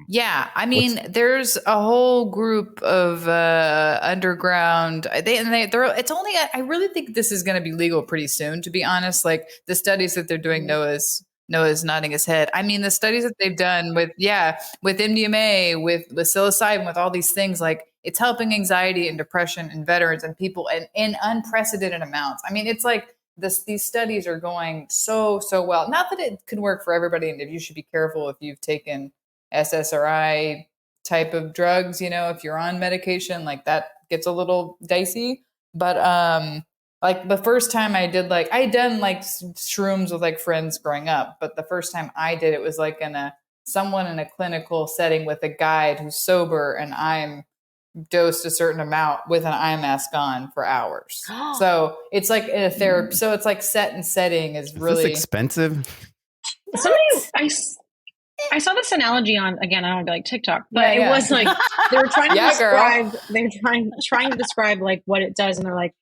Yeah, I mean, there's a whole group of underground. It's only. I really think this is going to be legal pretty soon. To be honest, like the studies that they're doing, Noah's nodding his head. I mean, the studies that they've done with MDMA, with psilocybin, with all these things, like it's helping anxiety and depression in veterans and people in unprecedented amounts. I mean, it's like these studies are going so well. Not that it could work for everybody, and if you should be careful if you've taken SSRI type of drugs, if you're on medication, like that gets a little dicey. But like the first time I done shrooms with like friends growing up, but the first time I did it was like someone in a clinical setting with a guide who's sober, and I'm dosed a certain amount with an eye mask on for hours. So it's like a therapy. So it's like set and setting is really expensive. I saw this analogy on, again, I don't want to be like TikTok, but it was like they were trying to describe. They were trying to describe like what it does, and they're like,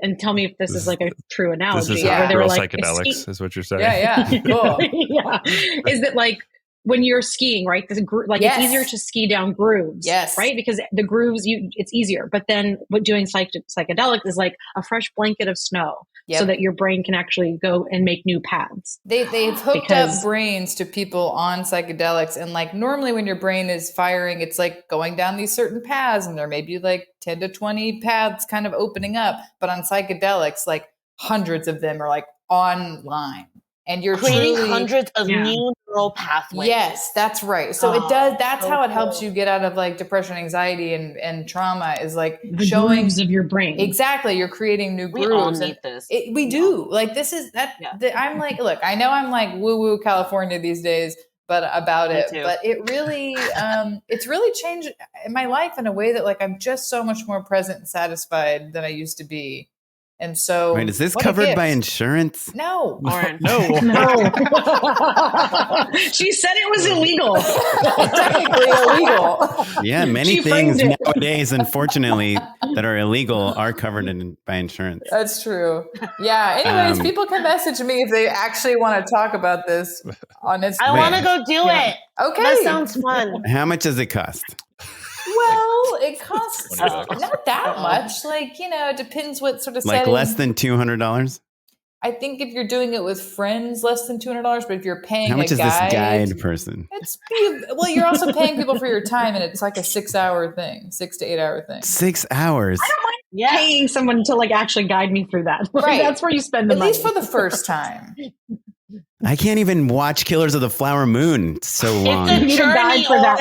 and tell me if this is like a true analogy. This is real like, psychedelics, is what you're saying. Yeah, cool. Yeah, is that like when you're skiing, right? It's easier to ski down grooves, right? Because the grooves, it's easier. But then what doing psychedelics is like a fresh blanket of snow, so that your brain can actually go and make new paths. They've hooked up brains to people on psychedelics, and like normally when your brain is firing, it's like going down these certain paths, and there may be like 10 to 20 paths kind of opening up. But on psychedelics, like hundreds of them are like online. And you're creating hundreds of new neural pathways. Yes, that's right. So it does. That's how it helps you get out of like depression, anxiety, and trauma. Is like the grooves of your brain. Exactly, you're creating new grooves. We all need this. We do. Like this is that. I'm like, look, I know I'm like woo woo California these days, but about it. But it really, it's really changed my life in a way that like I'm just so much more present and satisfied than I used to be. And so, wait, is this covered by insurance? No, Oren. No. She said it was illegal. Technically illegal. Yeah, many things nowadays, unfortunately, that are illegal are covered by insurance. That's true. Yeah. Anyways, people can message me if they actually want to talk about this on Instagram. I want to go do it. Okay, that sounds fun. How much does it cost? Well, it costs not that much. Like, it depends what sort of setting. Like less than $200? I think if you're doing it with friends, less than $200. But if you're paying how much is this guide person? You're also paying people for your time, and it's like a 6 to 8 hour thing. 6 hours. I don't mind paying someone to like actually guide me through that. Right. That's where you spend the money. At least for the first time. I can't even watch Killers of the Flower Moon. It's so long. You need a guide for that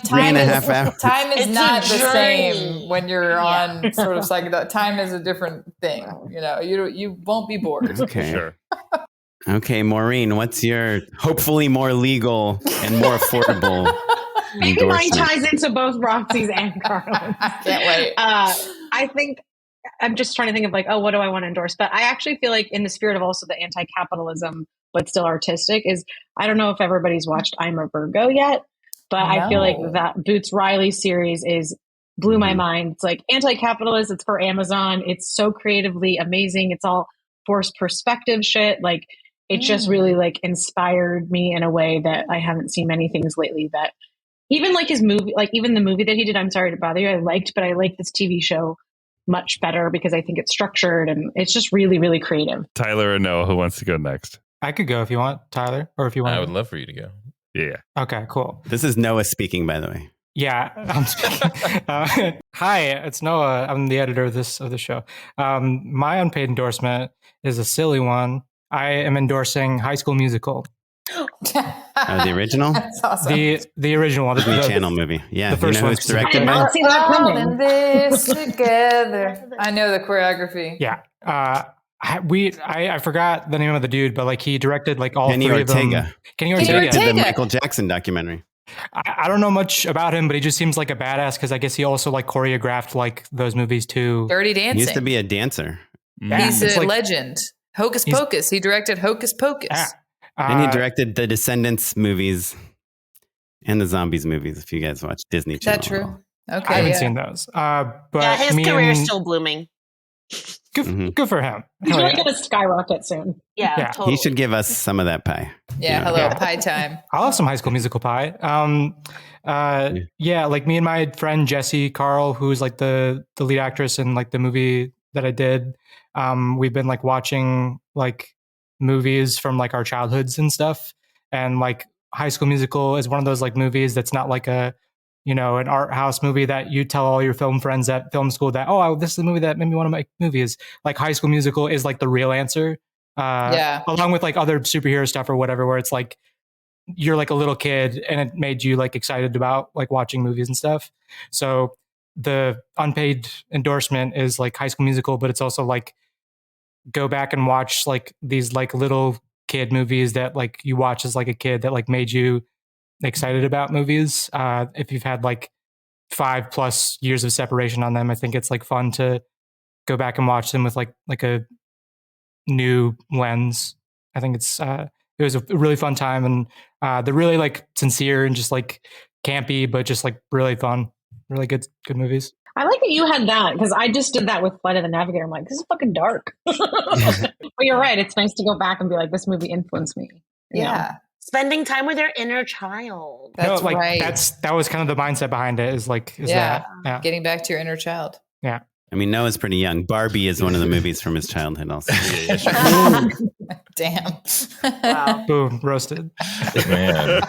too. 3.5 hours. Time is not the same when you're on sort of psychedelic. Time is a different thing. You won't be bored. Okay. Sure. Okay, Maureen, what's your hopefully more legal and more affordable Maybe mine ties into both Roxy's and Carlyn's. I can't wait. I think I'm just trying to think of like, what do I want to endorse? But I actually feel like in the spirit of also the anti-capitalism, but still artistic is, I don't know if everybody's watched I'm a Virgo yet, but I feel like that Boots Riley series blew my mind. It's like anti-capitalist. It's for Amazon. It's so creatively amazing. It's all forced perspective shit. Like it just really like inspired me in a way that I haven't seen many things lately that even like his movie, like even the movie that he did, I'm Sorry to Bother You, I liked, but I like this TV show much better because I think it's structured and it's just really, really creative. Tyler or Noah, who wants to go next? I could go if you want, Tyler, or if you want. I would love for you to go. Yeah. Okay, cool. This is Noah speaking, by the way. Yeah, I'm speaking. Hi, it's Noah. I'm the editor of the show. My unpaid endorsement is a silly one. I am endorsing High School Musical. The original? That's awesome. The original one. The channel movie. Yeah. The first you know one. who's directed I by? don't see that All coming. in this together. I know the choreography. Yeah. I forgot the name of the dude, but like he directed like all Kenny three of them. Ortega. Kenny Kenny Ortega. Did the Ortega. Michael Jackson documentary. I don't know much about him, but he just seems like a badass because I guess he also like choreographed like those movies too. Dirty He Dancing. used to be a dancer. Yeah, He's it's a like- legend. Hocus Pocus. He directed Hocus Pocus. Yeah. And he directed the Descendants movies and the Zombies movies, if you guys watch Disney Is Channel. that true? Okay. I haven't seen those. But Yeah, his me career is and- still blooming. good for him. He's Hell really yeah. going to skyrocket soon. Yeah, Yeah. totally. He should give us some of that pie. Yeah, hello, pie time. I love some High School Musical pie. Yeah, like me and my friend Jessie Carl, who's like the lead actress in like the movie that I did. We've been like watching like movies from like our childhoods and stuff. And like High School Musical is one of those like movies that's not like a, you know, an art house movie that you tell all your film friends at film school that, oh, this is a movie that made me want to make movies. Like High School Musical is like the real answer. Along with like other superhero stuff or whatever, where it's like you're like a little kid and it made you like excited about like watching movies and stuff. So the unpaid endorsement is like High School Musical, but it's also like go back and watch like these like little kid movies that like you watch as like a kid that like made you excited about movies. If you've had like 5+ years of separation on them, I think it's like fun to go back and watch them with like a new lens. I think it was a really fun time, and they're really like sincere and just like campy, but just like really fun, really good movies. I like that you had that because I just did that with Flight of the Navigator. I'm like, this is fucking dark. But you're right. It's nice to go back and be like, this movie influenced me. Yeah. Spending time with your inner child. That's like, right. That was kind of the mindset behind it. Is that getting back to your inner child. Yeah. I mean, Noah's pretty young. Barbie is one of the movies from his childhood also. Damn. Wow. Boom, roasted. Man.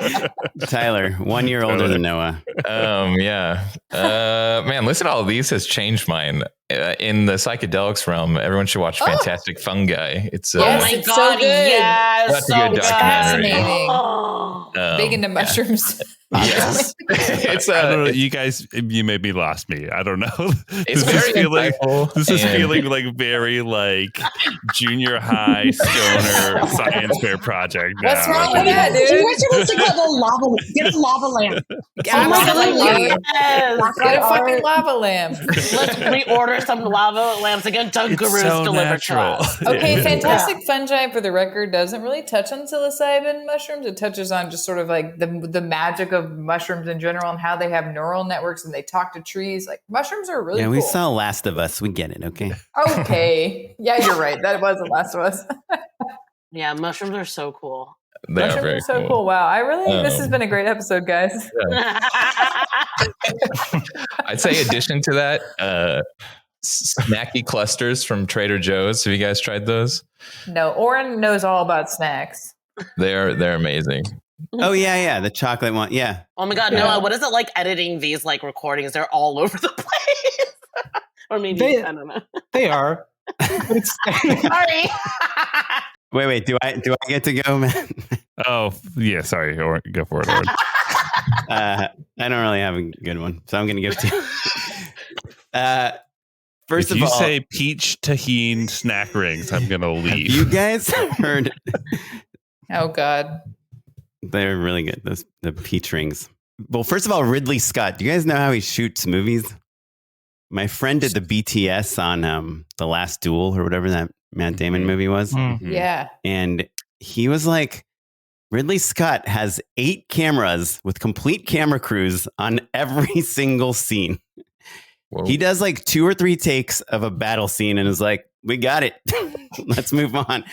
Tyler, 1 year older than Noah. Yeah. Man, listen to all these has changed mine. In the psychedelics realm, everyone should watch Fantastic Fungi. It's oh my it's god, so good. yes, That's a so good documentary. Fascinating. Big into mushrooms. Yes. It's I don't know. You guys, you maybe lost me. I don't know. It's very insightful. This is feeling like very like junior high stoner science fair project. What's now. wrong with that, You dude? guys should listen to the lava. Get a lava lamp. Absolutely. Yes. Get a fucking lava lamp. Let's reorder some lava lamps again. Doug Guru's so delivered to natural. us. Okay, Fantastic Fungi, for the record, doesn't really touch on psilocybin mushrooms. It touches on just sort of like the magic of mushrooms in general and how they have neural networks and they talk to trees. Like mushrooms are really Yeah, cool. we saw Last of Us. We get it, okay? Okay. Yeah, you're right. That was The Last of Us. Yeah, mushrooms are so cool. They are Mushrooms very are so cool. Wow. This has Um, been a great episode, guys. I'd say addition to that, snacky clusters from Trader Joe's. Have you guys tried those? No, Oren knows all about snacks. They're amazing. Oh, yeah. The chocolate one. Yeah. Oh my god, Noah, what is it like editing these like recordings? They're all over the place. Or maybe I don't know. They are. Sorry. Wait. Do I get to go, man? Oh, yeah. Sorry. Go for it, Oren. I don't really have a good one, so I'm going to give it to you. First If of you all, say peach tahine snack rings, I'm going to have leave. you guys heard? Oh, God. They're really good. The peach rings. Well, first of all, Ridley Scott. Do you guys know how he shoots movies? My friend did the BTS on The Last Duel or whatever that Matt Damon movie was. Mm. Yeah. And he was like, Ridley Scott has 8 cameras with complete camera crews on every single scene. Whoa. He does like 2 or 3 takes of a battle scene and is like, we got it. Let's move on.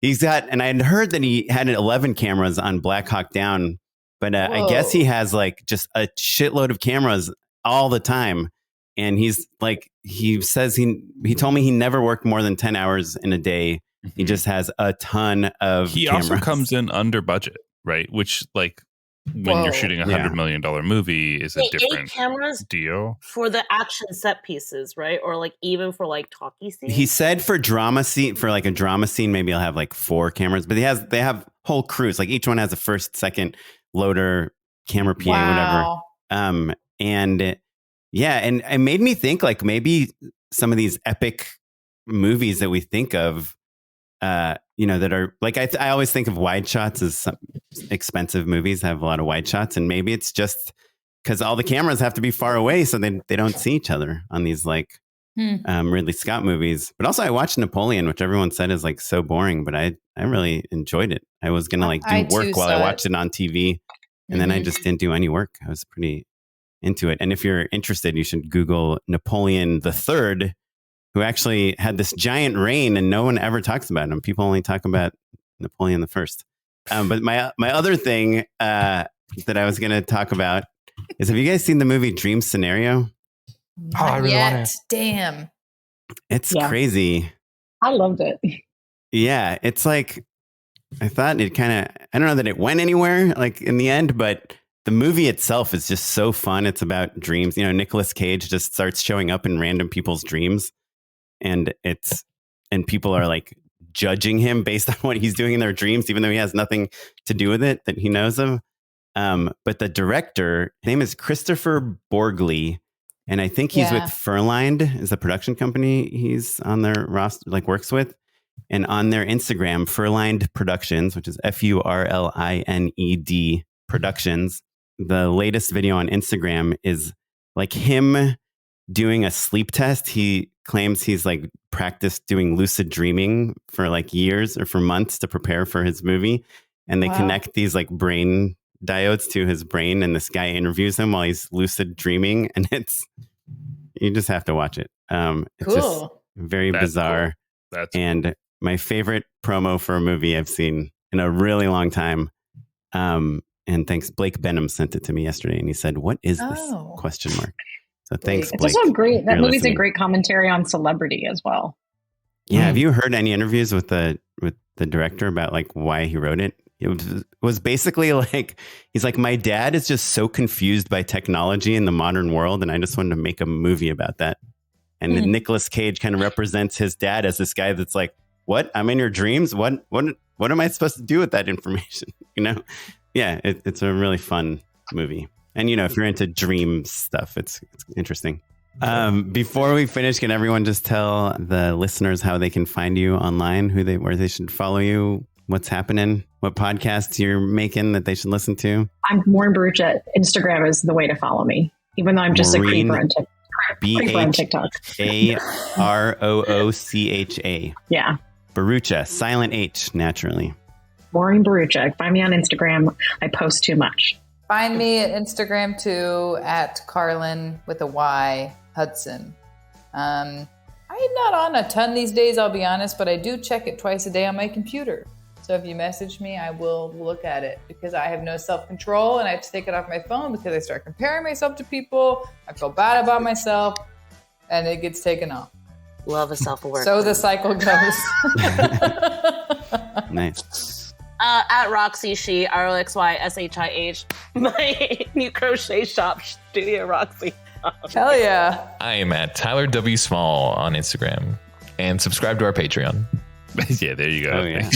And I had heard that he had 11 cameras on Black Hawk Down, but I guess he has like just a shitload of cameras all the time. And he's like, he says he told me he never worked more than 10 hours in a day. He just has a ton of He cameras. also comes in under budget, right? Which, like, when you're shooting $100 million movie is a Wait, different 8 cameras deal. for the action set pieces, right? Or like even for like talkie scenes? He said for like a drama scene, maybe I'll have like 4 cameras, but they have whole crews. Like each one has a first, second loader, camera PA, whatever. And yeah, and it made me think like maybe some of these epic movies that we think of, that are like, I always think of wide shots as some expensive movies have a lot of wide shots. And maybe it's just because all the cameras have to be far away so they don't see each other on these like Ridley Scott movies. But also I watched Napoleon, which everyone said is like so boring, but I really enjoyed it. I was going to like do work while I watched it on TV. And then I just didn't do any work. I was pretty into it. And if you're interested, you should Google Napoleon III, who actually had this giant reign and no one ever talks about him. People only talk about Napoleon I. But my other thing that I was going to talk about is, have you guys seen the movie Dream Scenario? Oh, I really want to. Damn. It's crazy. I loved it. Yeah, it's like, I thought it kind of, I don't know that it went anywhere like in the end, but the movie itself is just so fun. It's about dreams. You know, Nicolas Cage just starts showing up in random people's dreams, and people are like judging him based on what he's doing in their dreams, even though he has nothing to do with it that he knows of. But the director, his name is Christopher Borgli, and I think he's with Furlined, is the production company he's on their roster, like works with. And on their Instagram, Furlined Productions, which is FURLINED Productions, the latest video on Instagram is like him doing a sleep test. He claims he's like practiced doing lucid dreaming for like years or for months to prepare for his movie. And they connect these like brain diodes to his brain, and this guy interviews him while he's lucid dreaming. And you just have to watch it. It's just very bizarre. Cool. And my favorite promo for a movie I've seen in a really long time. And thanks, Blake Benham sent it to me yesterday, and he said, "What is this?" Question mark. So thanks, Blake. It's also great. That movie's listening. a great commentary on celebrity as well. Yeah, have you heard any interviews with the director about like why he wrote it? It was basically like, he's like, my dad is just so confused by technology in the modern world, and I just wanted to make a movie about that. And Nicolas Cage kind of represents his dad as this guy that's like, what? I'm in your dreams? What am I supposed to do with that information? You know? Yeah, it's a really fun movie. And, you know, if you're into dream stuff, it's interesting. Before we finish, can everyone just tell the listeners how they can find you online, where they should follow you, what's happening, what podcasts you're making that they should listen to? I'm Maureen Barucha. Instagram is the way to follow me, even though I'm just Maureen, a creeper on TikTok. BHAROOCHA. Yeah. Barucha, silent H, naturally. Maureen Barucha. Find me on Instagram. I post too much. Find me at Instagram too, at Carlyn with a Y Hudson. I'm not on a ton these days, I'll be honest, but I do check it twice a day on my computer. So if you message me, I will look at it, because I have no self-control and I have to take it off my phone because I start comparing myself to people. I feel bad about myself and it gets taken off. Love a self-aware. So the cycle goes. Nice. At Roxy, she, ROXYSHIH, my new crochet shop, Studio Roxy. Hell yeah. I am at Tyler W. Small on Instagram, and subscribe to our Patreon. Yeah, there you go. Oh, yeah.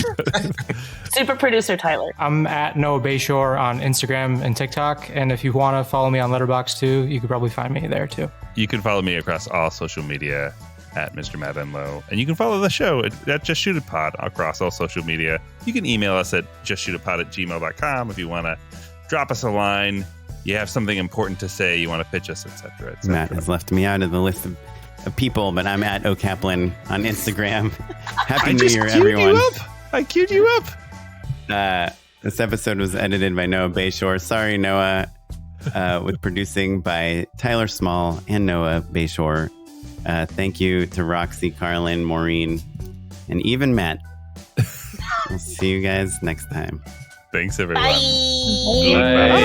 Super producer Tyler. I'm at Noah Bayshore on Instagram and TikTok. And if you want to follow me on Letterboxd too, you could probably find me there too. You can follow me across all social media at Mr. Matt Enlow. And you can follow the show at JustShootitPod across all social media. You can email us at justshootitpod@gmail.com if you want to drop us a line. You have something important to say, you want to pitch us, etc. Et Matt has left me out of the list of people, but I'm at O'Kaplan on Instagram. Happy New Year, everyone. I queued you up. This episode was edited by Noah Bayshore. Sorry, Noah. With producing by Tyler Small and Noah Bayshore. Thank you to Roxy, Carlyn, Maureen, and even Matt. We'll see you guys next time. Thanks, everyone. Bye. Bye.